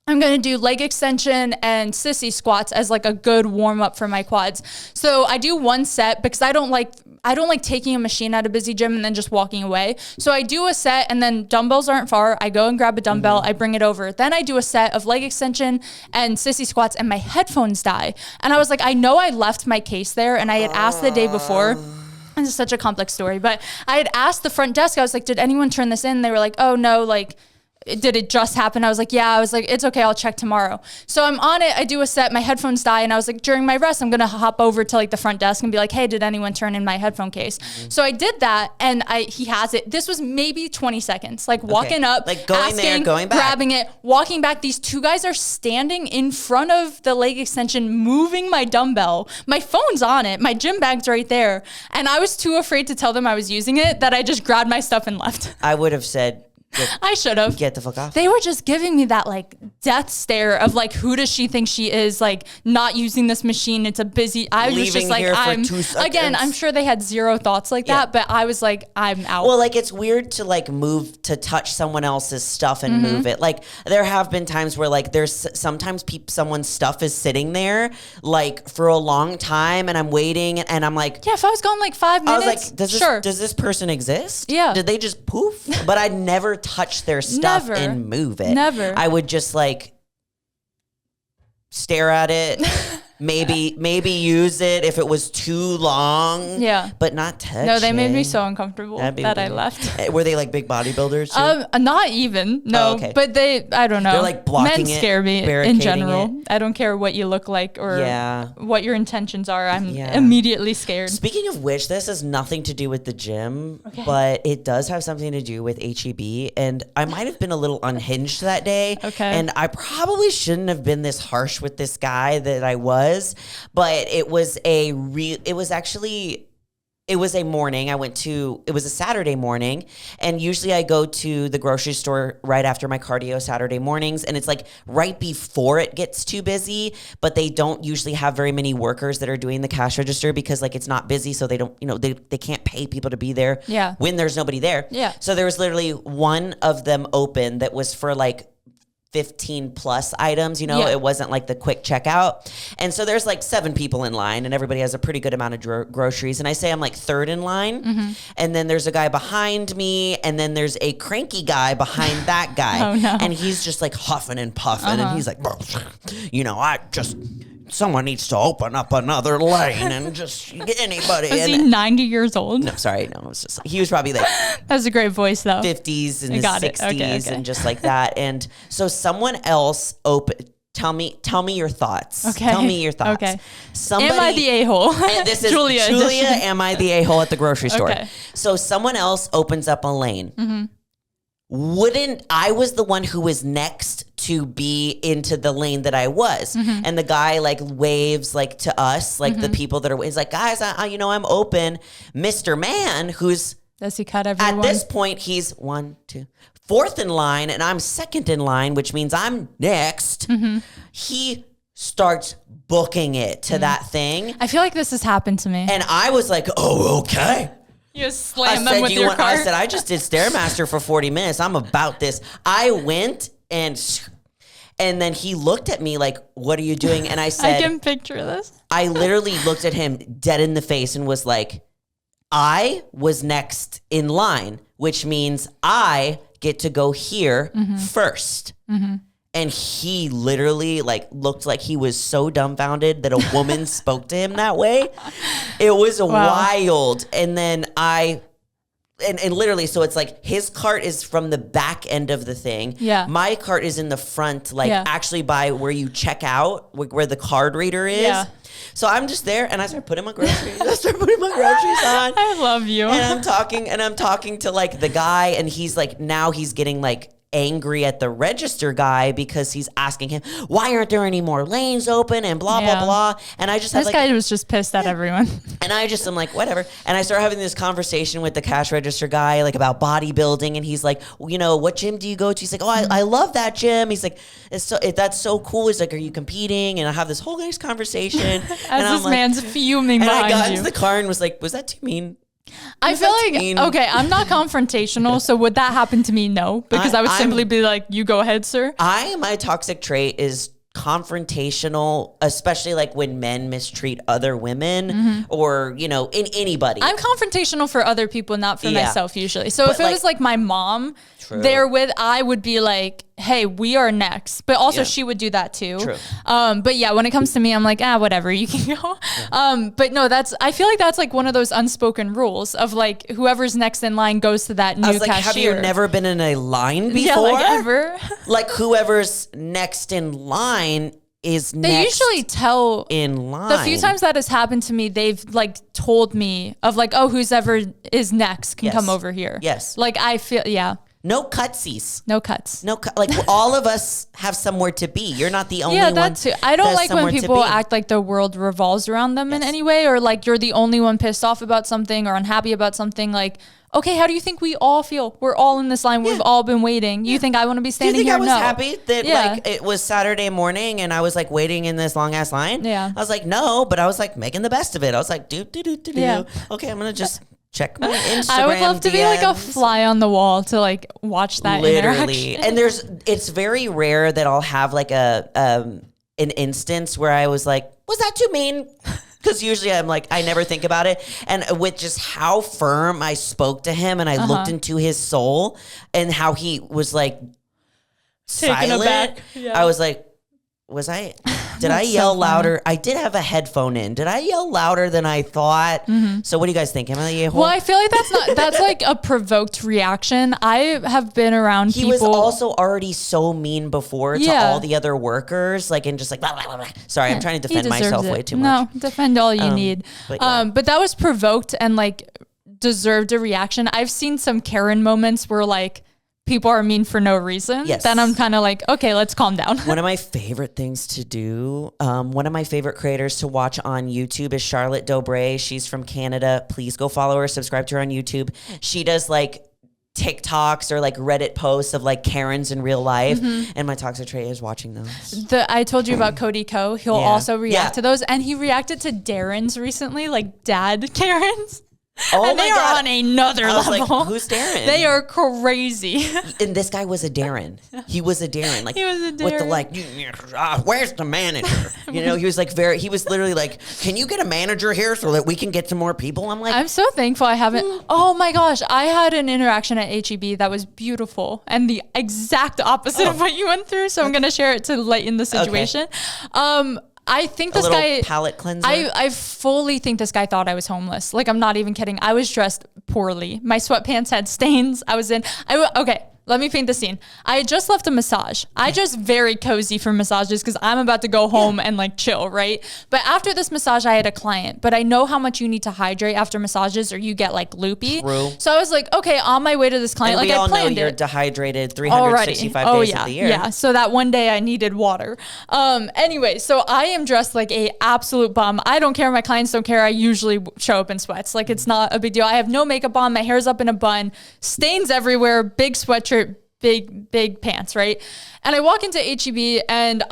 I'm going to do leg extension and sissy squats as like a good warm up for my quads. So I do one set because I don't like taking a machine at a busy gym and then just walking away. So I do a set and then dumbbells aren't far. I go and grab a dumbbell. I bring it over. Then I do a set of leg extension and sissy squats and my headphones die. And I was like, I know I left my case there and I had asked the day before. This is such a complex story, but I had asked the front desk, I was like, did anyone turn this in? They were like, oh no, like, did it just happen? I was like, yeah. I was like, it's okay. I'll check tomorrow. So I'm on it. I do a set. My headphones die. And I was like, during my rest, I'm going to hop over to like the front desk and be like, hey, did anyone turn in my headphone case? So I did that. And he has it. This was maybe 20 seconds, like walking up, like going asking, there, going back, grabbing it, walking back. These two guys are standing in front of the leg extension, moving my dumbbell. My phone's on it. My gym bag's right there. And I was too afraid to tell them I was using it that I just grabbed my stuff and left. I would have said, I should have. Get the fuck off. They were just giving me that like death stare of like, who does she think she is? Like not using this machine. It's a busy. I was just like, I'm sure they had zero thoughts like that, but I was like, I'm out. Well, like it's weird to like move to touch someone else's stuff and move it. Like there have been times where like there's sometimes someone's stuff is sitting there like for a long time and I'm waiting and I'm like, yeah, if I was gone like 5 minutes, I was like, does this person exist? Yeah. Did they just poof? But I'd never touch their stuff and move it. Never. I would just like stare at it, maybe use it if it was too long. Yeah. But not touch. No, they made me so uncomfortable that I left. Were they like big bodybuilders too? Not even. No. Oh, okay. But I don't know. They're like blocking Men scare me in general. I don't care what you look like or what your intentions are. I'm immediately scared. Speaking of which, this has nothing to do with the gym, but it does have something to do with HEB. And I might have been a little unhinged that day. Okay. And I probably shouldn't have been this harsh with this guy that I was, but it was a morning. It was a Saturday morning, and usually I go to the grocery store right after my cardio Saturday mornings, and it's like right before it gets too busy, but they don't usually have very many workers that are doing the cash register because like it's not busy, so they don't, they can't pay people to be there when there's nobody there. Yeah. So there was literally one of them open that was for like 15 plus items, it wasn't like the quick checkout. And so there's like 7 people in line and everybody has a pretty good amount of groceries. And I say I'm like third in line. And then there's a guy behind me and then there's a cranky guy behind that guy. Oh, no. And he's just like huffing and puffing and he's like, someone needs to open up another lane and just anybody. Was he 90 years old? No, sorry. No, it was just, he was probably like. That was a great voice though. 50s and 60s and just like that. And so someone else Tell me your thoughts. Okay. Tell me your thoughts. Okay. Somebody, am I the a-hole? This is Julia, am I the a-hole at the grocery store? Okay. So someone else opens up a lane. I was the one who was next to be into the lane that I was. And the guy like waves like to us, like the people that are, he's like, guys, I'm open. Mr. Man, who's, does he cut everyone? at this point, he's 4th in line and I'm 2nd in line, which means I'm next. He starts booking it to that thing. I feel like this has happened to me. And I was like, oh, okay. You just slam them with your cart. I said, I just did Stairmaster for 40 minutes. I'm about this. I went and then he looked at me like, what are you doing? And I said, I can picture this. I literally looked at him dead in the face and was like, I was next in line, which means I get to go here first. And he literally like looked like he was so dumbfounded that a woman spoke to him that way. It was wild. And then and literally, so it's like his cart is from the back end of the thing. Yeah. My cart is in the front, like actually by where you check out, where the card reader is. Yeah. So I'm just there and I start putting my groceries. on. I love you. And I'm talking to like the guy, and he's like, now he's getting like angry at the register guy because he's asking him, why aren't there any more lanes open and blah, blah, blah. And I just this guy was just pissed at everyone. And I just am like, whatever. And I start having this conversation with the cash register guy, like about bodybuilding. And he's like, well, what gym do you go to? He's like, oh, I love that gym. He's like, that's so cool. He's like, are you competing? And I have this whole nice conversation. As this man's fuming behind you. And I got into the car and was like, was that too mean? I feel like, okay, I'm not confrontational, so would that happen to me? No, because I would simply be like, you go ahead, sir. My toxic trait is confrontational, especially like when men mistreat other women or, in anybody. I'm confrontational for other people, not for myself usually. So if it was like my mom I would be like, hey, we are next. But also she would do that too. True. But yeah, when it comes to me, I'm like, whatever, you can go. Yeah. But no, I feel like that's like one of those unspoken rules of like whoever's next in line goes to that new cashier. Have you never been in a line before? Yeah, like ever. Like whoever's next in line is next. They usually tell in line. The few times that has happened to me, they've like told me of like, oh, who's ever is next can come over here. Yes. Like I feel, No cutsies. No cuts. Like all of us have somewhere to be. You're not the only one. Yeah, that too. I don't like when people act like the world revolves around them in any way, or like you're the only one pissed off about something or unhappy about something. Like, okay, how do you think we all feel? We're all in this line. We've all been waiting. You think I want to be standing here? Do you think I was happy that like it was Saturday morning and I was like waiting in this long ass line? Yeah. I was like, no, but I was like making the best of it. I was like, do. Okay, I'm gonna just check my Instagram. I would love to be like a fly on the wall to like watch that literally. interaction. And it's very rare that I'll have like an instance where I was like, was that too mean? Because usually I'm like, I never think about it. And with just how firm I spoke to him and I looked into his soul and how he was like silent, I was like, did I yell louder? I did have a headphone in. Did I yell louder than I thought? So what do you guys think? Am I the a-hole? Well, I feel like that's like a provoked reaction. I have been around people. He was also already so mean before to all the other workers, like, and just like, blah, blah, blah. Sorry, I'm trying to defend myself way too much. No, defend all you need. But that was provoked and like deserved a reaction. I've seen some Karen moments where like, people are mean for no reason. Yes. Then I'm kind of like, okay, let's calm down. One of my favorite things to do, one of my favorite creators to watch on YouTube is Charlotte Dobre. She's from Canada. Please go follow her, subscribe to her on YouTube. She does like TikToks or like Reddit posts of like Karens in real life. And my toxic trait is watching those. I told you about Cody Ko. He'll also react to those. And he reacted to Darren's recently, like dad Karens. Oh and they are on another level. Like, who's Darren? They are crazy. And this guy was a Darren. He was a Darren. Like, he was a Darren. With the like, where's the manager? He was like he was literally like, can you get a manager here so that we can get some more people? I'm like, I'm so thankful I haven't. Oh my gosh. I had an interaction at HEB that was beautiful and the exact opposite of what you went through. So I'm going to share it to lighten the situation. Okay. I think this guy palate cleanser. I fully think this guy thought I was homeless. Like I'm not even kidding. I was dressed poorly. My sweatpants had stains. Okay. let me paint the scene. I had just left a massage. I just very cozy for massages because I'm about to go home and like chill, right? But after this massage, I had a client, but I know how much you need to hydrate after massages or you get like loopy. True. So I was like, okay, on my way to this client, and like we all I planned know you're it. dehydrated 365 days of the year. Yeah. So that one day I needed water. Anyway, so I am dressed like a absolute bum. I don't care. My clients don't care. I usually show up in sweats. Like it's not a big deal. I have no makeup on. My hair's up in a bun, stains everywhere, big sweatshirt, big pants, right? And I walk into HEB and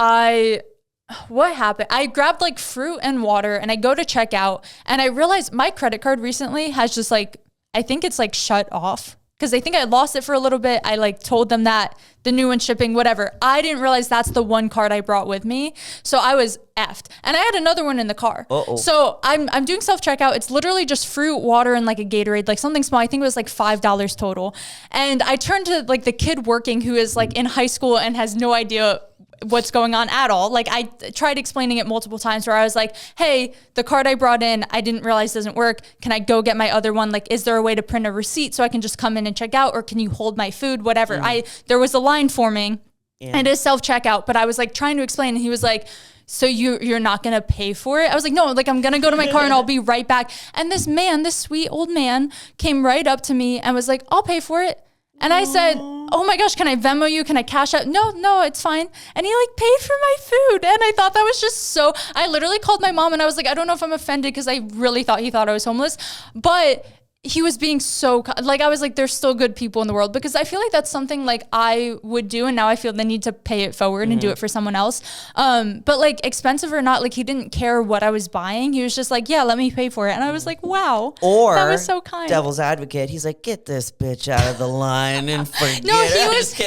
what happened? I grabbed like fruit and water and I go to check out and I realized my credit card recently has just like, I think it's like shut off because they think I lost it for a little bit. I like told them that the new one shipping, whatever. I didn't realize that's the one card I brought with me. So I was effed. And I had another one in the car. Uh-oh. So I'm doing self-checkout. It's literally just fruit, water, and like a Gatorade, like something small. I think it was like $5 total. And I turned to like the kid working who is like in high school and has no idea what's going on at all. Like I tried explaining it multiple times where I was like, hey, the card I brought in, I didn't realize doesn't work. Can I go get my other one? Like, is there a way to print a receipt so I can just come in and check out? Or can you hold my food? Whatever. There was a line forming and a self-checkout, but I was like trying to explain and he was like, so you're not going to pay for it? I was like, no, like I'm going to go to my car and I'll be right back. And this sweet old man came right up to me and was like, I'll pay for it. And I said, oh my gosh, can I Venmo you? Can I cash out? No, it's fine. And he like paid for my food. And I thought that was just I literally called my mom and I was like, I don't know if I'm offended because I really thought he thought I was homeless. But he was being like, I was like, there's still good people in the world because I feel like that's something like I would do. And now I feel the need to pay it forward and do it for someone else. But like expensive or not, like he didn't care what I was buying. He was just like, yeah, let me pay for it. And I was like, wow. Or that was so kind. Devil's advocate. He's like, get this bitch out of the line and forget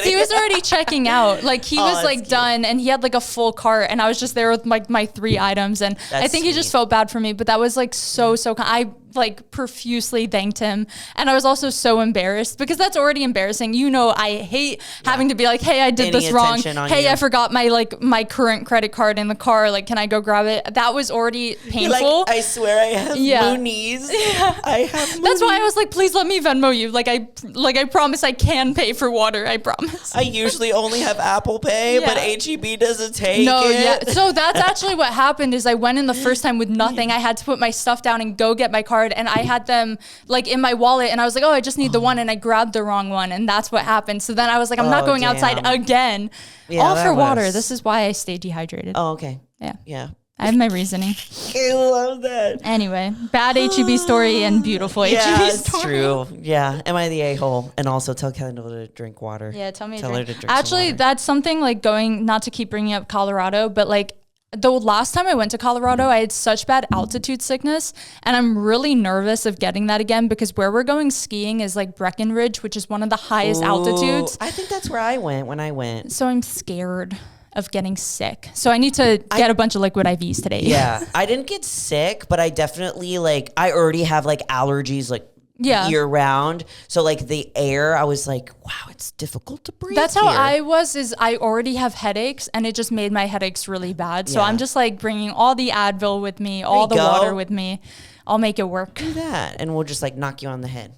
he was already checking out. Like he was like cute. done and he had like a full cart and I was just there with like my 3 items. And I think he just felt bad for me, but that was like so kind. I like profusely thanked him. And I was also so embarrassed because that's already embarrassing. You know, I hate having to be like, hey, I did this wrong. Hey, I forgot my current credit card in the car. Like, can I go grab it? That was already painful. Like, I swear I have Moonies. Yeah. I have Moonies. That's why I was like, please let me Venmo you. Like I promise I can pay for water. I promise. I usually only have Apple Pay, but HEB doesn't take it. Yeah. So that's actually what happened is I went in the first time with nothing. I had to put my stuff down and go get my card. And I had them like in my wallet and I was like, oh, I just need the one. And I grabbed the wrong one. And that's what happened. So then I was like, I'm not going outside again. Yeah, all for water. This is why I stay dehydrated. Oh, okay. Yeah. I have my reasoning. I love that. Anyway, bad HEB story and beautiful HEB story. Yeah, it's true. Yeah. Am I the a-hole? And also tell Kendall to drink water. Yeah, tell me to drink. Her to drink Actually, that's something like not to keep bringing up Colorado, but like the last time I went to Colorado, I had such bad altitude sickness and I'm really nervous of getting that again because where we're going skiing is like Breckenridge, which is one of the highest altitudes. I think that's where I went when I went. So I'm scared of getting sick. So I need to get a bunch of liquid IVs today. Yeah. I didn't get sick, but I definitely I already have like allergies year round. So like the air, I was like, wow, it's difficult to breathe. That's how I was, I already have headaches and it just made my headaches really bad. So I'm just like bringing all the Advil with me, all the water with me. I'll make it work. Do that. And we'll just knock you on the head.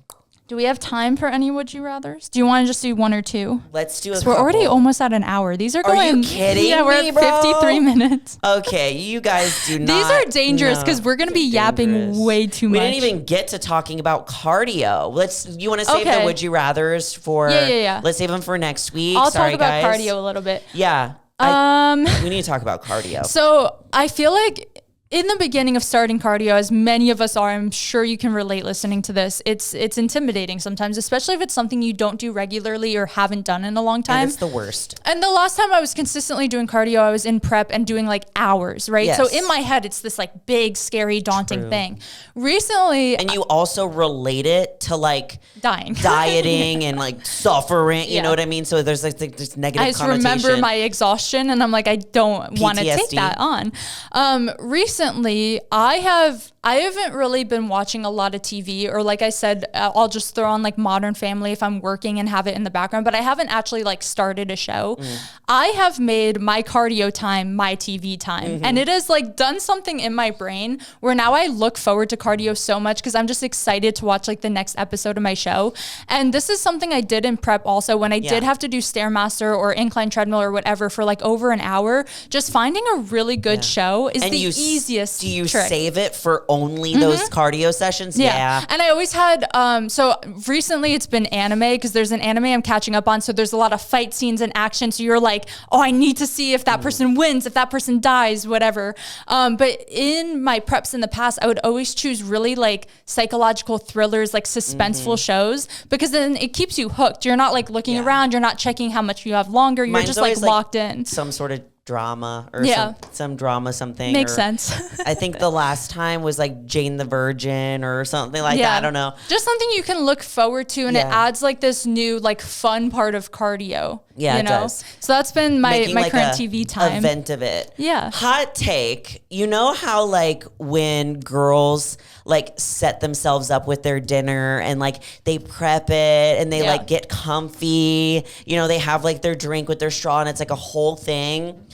Do we have time for any would you rathers? Do you want to just do one or two? Let's do a couple. We're already almost at an hour. These are going. Are you kidding me, we're at 53 minutes. Okay, you guys do not. These are dangerous because we're going to be yapping way too much. We didn't even get to talking about cardio. You want to save the would you rathers for? Yeah. Let's save them for next week. I'll talk about cardio a little bit. Yeah. We need to talk about cardio. So I feel like in the beginning of starting cardio, as many of us are, I'm sure you can relate listening to this, it's intimidating sometimes, especially if it's something you don't do regularly or haven't done in a long time. And it's the worst. And the last time I was consistently doing cardio, I was in prep and doing hours, right? Yes. So in my head, it's this big, scary, daunting thing. Recently... And you also relate it to dying. Dieting and suffering, you know what I mean? So there's this negative connotation. I just remember my exhaustion and I'm I don't want to take that on. Recently, recently, I haven't really been watching a lot of TV, or like I said, I'll just throw on like Modern Family if I'm working and have it in the background, but I haven't actually like started a show. I have made my cardio time my TV time, and it has like done something in my brain where now I look forward to cardio so much because I'm just excited to watch like the next episode of my show. And this is something I did in prep also when I did have to do Stairmaster or incline treadmill or whatever for like over an hour. Just finding a really good show is easiest. Do you trick. save it for only those cardio sessions? Yeah. And I always had, so recently it's been anime because there's an anime I'm catching up on. So there's a lot of fight scenes and action. So you're like, oh, I need to see if that person wins, if that person dies, whatever. But in my preps in the past, I would always choose really like psychological thrillers, like suspenseful shows, because then it keeps you hooked. You're not like looking around. You're not checking how much you have longer. You're just like locked in. Some sort of drama or some drama something. Makes sense. I think the last time was like Jane the Virgin or something like that. I don't know. Just something you can look forward to, and it adds like this new like fun part of cardio. Yeah, you it know? does. So that's been my Like current TV time. Event of it. Yeah. Hot take. You know how like when girls like set themselves up with their dinner and like they prep it and they like get comfy, you know, they have like their drink with their straw and it's like a whole thing.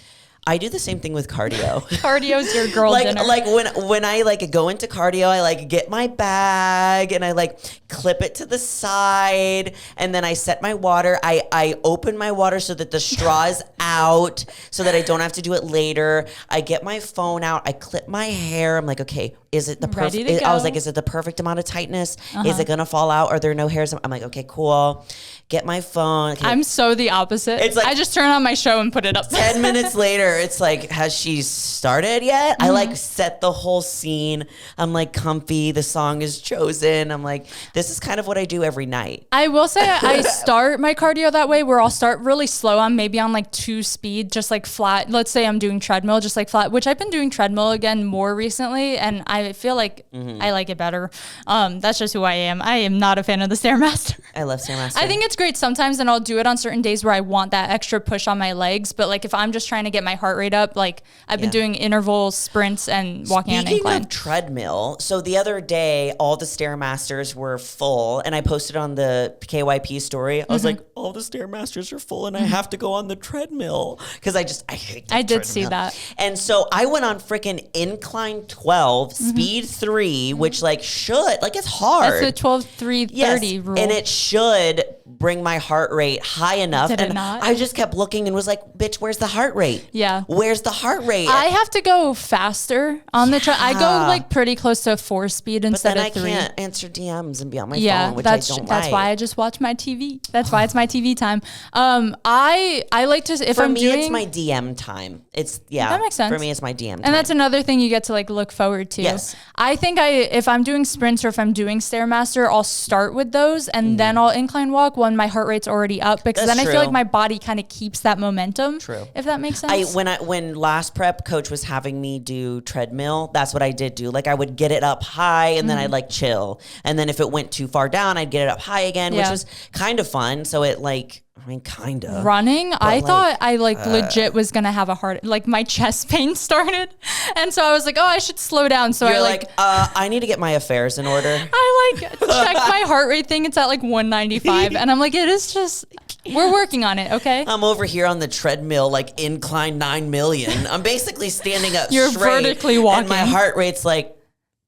I do the same thing with cardio. Cardio's your girl dinner. Like when I like go into cardio, I like get my bag and I like clip it to the side and then I set my water. I open my water so that the straw is out so that I don't have to do it later. I get my phone out. I clip my hair. I'm like, okay, is it the perfect? I was like, is it the perfect amount of tightness? Is it gonna fall out? Are there no hairs? I'm like, okay, cool. Get my phone. Okay. I'm so the opposite. It's like I just turn on my show and put it up. 10 minutes later, it's like, has she started yet? I like set the whole scene. I'm like comfy. The song is chosen. I'm like, this is kind of what I do every night. I will say I start my cardio that way where I'll start really slow. I'm maybe on like 2 speed, just like flat. Let's say I'm doing treadmill, just like flat, which I've been doing treadmill again more recently. And I feel like I like it better. That's just who I am. I am not a fan of the Stairmaster. I love Stairmaster. I think it's great sometimes, and I'll do it on certain days where I want that extra push on my legs. But like if I'm just trying to get my heart rate up, like I've been doing intervals, sprints, and walking on incline. Speaking of treadmill, so the other day all the Stairmasters were full, and I posted on the KYP story. I was like, all the Stairmasters are full, and I have to go on the treadmill because I hate that. I did see that, and so I went on freaking incline 12, speed 3, which like should like it's hard. That's the 12-3-30 rule, and it should bring my heart rate high enough. Did and it not? I just kept looking and was like, bitch, where's the heart rate? Yeah. Where's the heart rate? I have to go faster on the I go like pretty close to 4 speed instead of 3. But then I can't answer DMs and be on my phone, which that's I don't that's like. why I just watch my TV. That's why it's my TV time. I like to if for I'm me doing, it's my DM time. It's that makes sense. For me it's my DM time. And that's another thing you get to like look forward to. Yes. I think if I'm doing sprints or if I'm doing Stairmaster, I'll start with those and then I'll incline walk when my heart rate's already up, because That's then I true. feel like my body kind of keeps that momentum. True. If that makes sense. When last prep coach was having me do treadmill, that's what I did do. Like I would get it up high and then I'd like chill. And then if it went too far down, I'd get it up high again, which was kind of fun. So it like, I mean, kind of. Running, I thought I legit was going to have a heart, like my chest pain started. And so I was like, oh, I should slow down. So You're like, I need to get my affairs in order. I like checked my heart rate thing. It's at like 195. And I'm like, it is just, we're working on it. Okay. I'm over here on the treadmill, like incline 9 million. I'm basically standing up You're straight. vertically walking. And my heart rate's like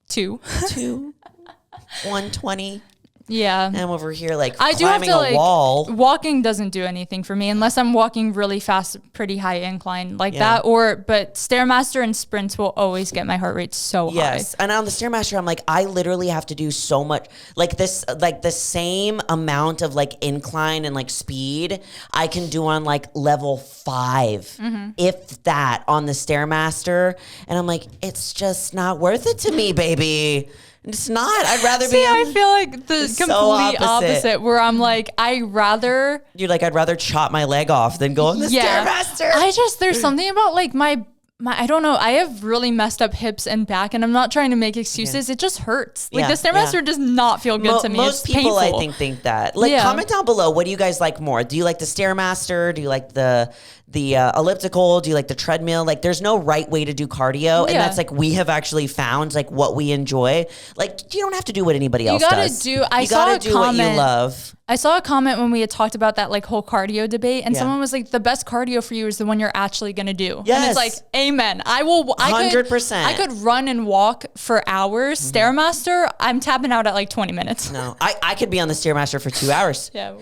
2, 120. Yeah. And I'm over here like I do have climbing to, a like, wall. Walking doesn't do anything for me unless I'm walking really fast, pretty high incline like that. But Stairmaster and sprints will always get my heart rate so high. Yes. And on the Stairmaster, I'm like, I literally have to do so much, like this, like the same amount of like incline and like speed I can do on like level 5, if that, on the Stairmaster. And I'm like, it's just not worth it to me, baby. It's not. I'd rather be. I feel like the complete opposite, where I'm like, You're like, I'd rather chop my leg off than go on the Stairmaster. There's something about like my I don't know. I have really messed up hips and back, and I'm not trying to make excuses. It just hurts. Like the Stairmaster does not feel good to me. Most it's people, painful. I think that. Like, comment down below. What do you guys like more? Do you like the Stairmaster? Do you like the elliptical? Do you like the treadmill? Like there's no right way to do cardio. And that's like, we have actually found like what we enjoy. Like you don't have to do what anybody else does. You gotta do what you love. I saw a comment when we had talked about that like whole cardio debate, and someone was like, the best cardio for you is the one you're actually going to do. Yes. And it's like, amen. I 100%. I could run and walk for hours. Stairmaster, I'm tapping out at like 20 minutes. No, I could be on the Stairmaster for 2 hours. Yeah,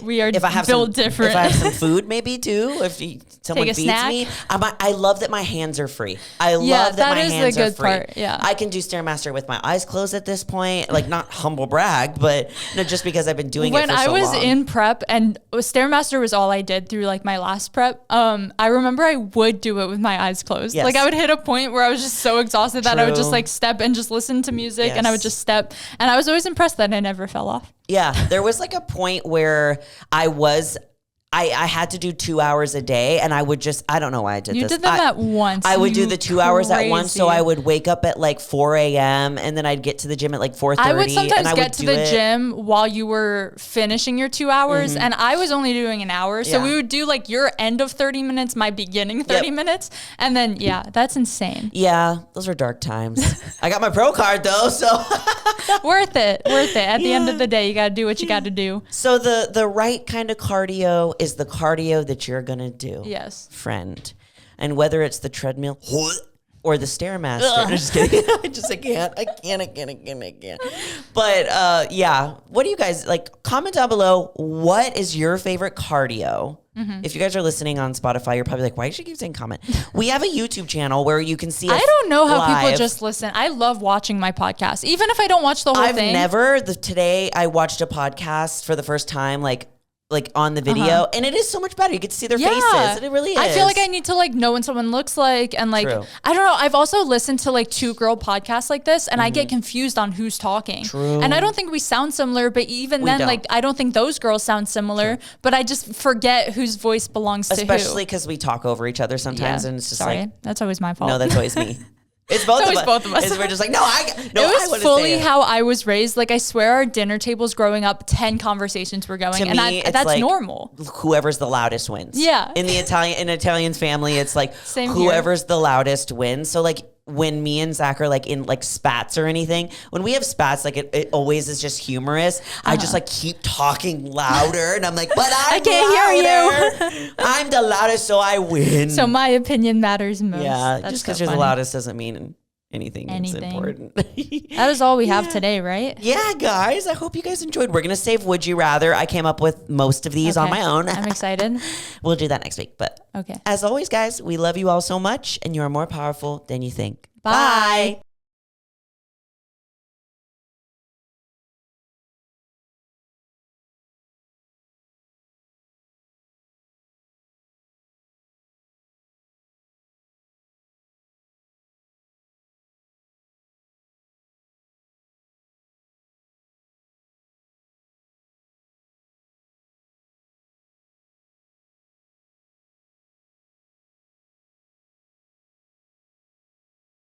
we are if I have built different. If I have some food maybe too, someone feeds snack. me. I love that my hands are free. I love that my hands are free. Part, yeah. I can do Stairmaster with my eyes closed at this point. Like not humble brag, but just because I've been doing it for so long. When I was in prep and Stairmaster was all I did through like my last prep, I remember I would do it with my eyes closed. Yes. Like I would hit a point where I was just so exhausted that I would just like step and just listen to music, and I would just step. And I was always impressed that I never fell off. Yeah, there was like a point where I had to do 2 hours a day, and I would I don't know why I did this. You did them at once. I would do the 2 hours at once, so I would wake up at like 4 a.m. and then I'd get to the gym at like 4:30. I would sometimes get to the gym while you were finishing your 2 hours, and I was only doing an hour. So we would do like your end of 30 minutes, my beginning 30 minutes, and then that's insane. Yeah, those were dark times. I got my pro card though, so worth it. At the end of the day, you got to do what you got to do. So the right kind of cardio is the cardio that you're going to do. Yes. Friend. And whether it's the treadmill or the Stairmaster. I'm just kidding. I can't. But what do you guys like? Comment down below. What is your favorite cardio? If you guys are listening on Spotify, you're probably like, why does she keep saying comment? We have a YouTube channel where you can see us I don't know how live. people just listen. I love watching my podcast. Even if I don't watch the whole thing. Today I watched a podcast for the first time, like on the video, and it is so much better. You get to see their faces, and it really is. I feel like I need to like know what someone looks like, and like True. I don't know. I've also listened to like 2-girl podcasts like this, and I get confused on who's talking. True. And I don't think we sound similar, but even then, like I don't think those girls sound similar. True. But I just forget whose voice belongs to who. Especially because we talk over each other sometimes, and it's just like that's always my fault. No, that's always me. It's both of us. We're just like, it was fully how I was raised. Like, I swear our dinner tables growing up, 10 conversations were going. To me, that's like, normal. Whoever's the loudest wins. Yeah. In Italian family, it's like whoever's the loudest wins. So like when me and Zach are like in like spats or anything, when we have spats, like it always is just humorous. I just like keep talking louder, and I'm like, but I can't hear you. I'm the loudest, so I win. So my opinion matters most. Yeah, just because you're the loudest doesn't mean anything. It's important. That is all we have today, right? Yeah, guys. I hope you guys enjoyed. We're gonna save Would You Rather. I came up with most of these on my own. I'm excited. We'll do that next week. But as always, guys, we love you all so much, and you are more powerful than you think. Bye.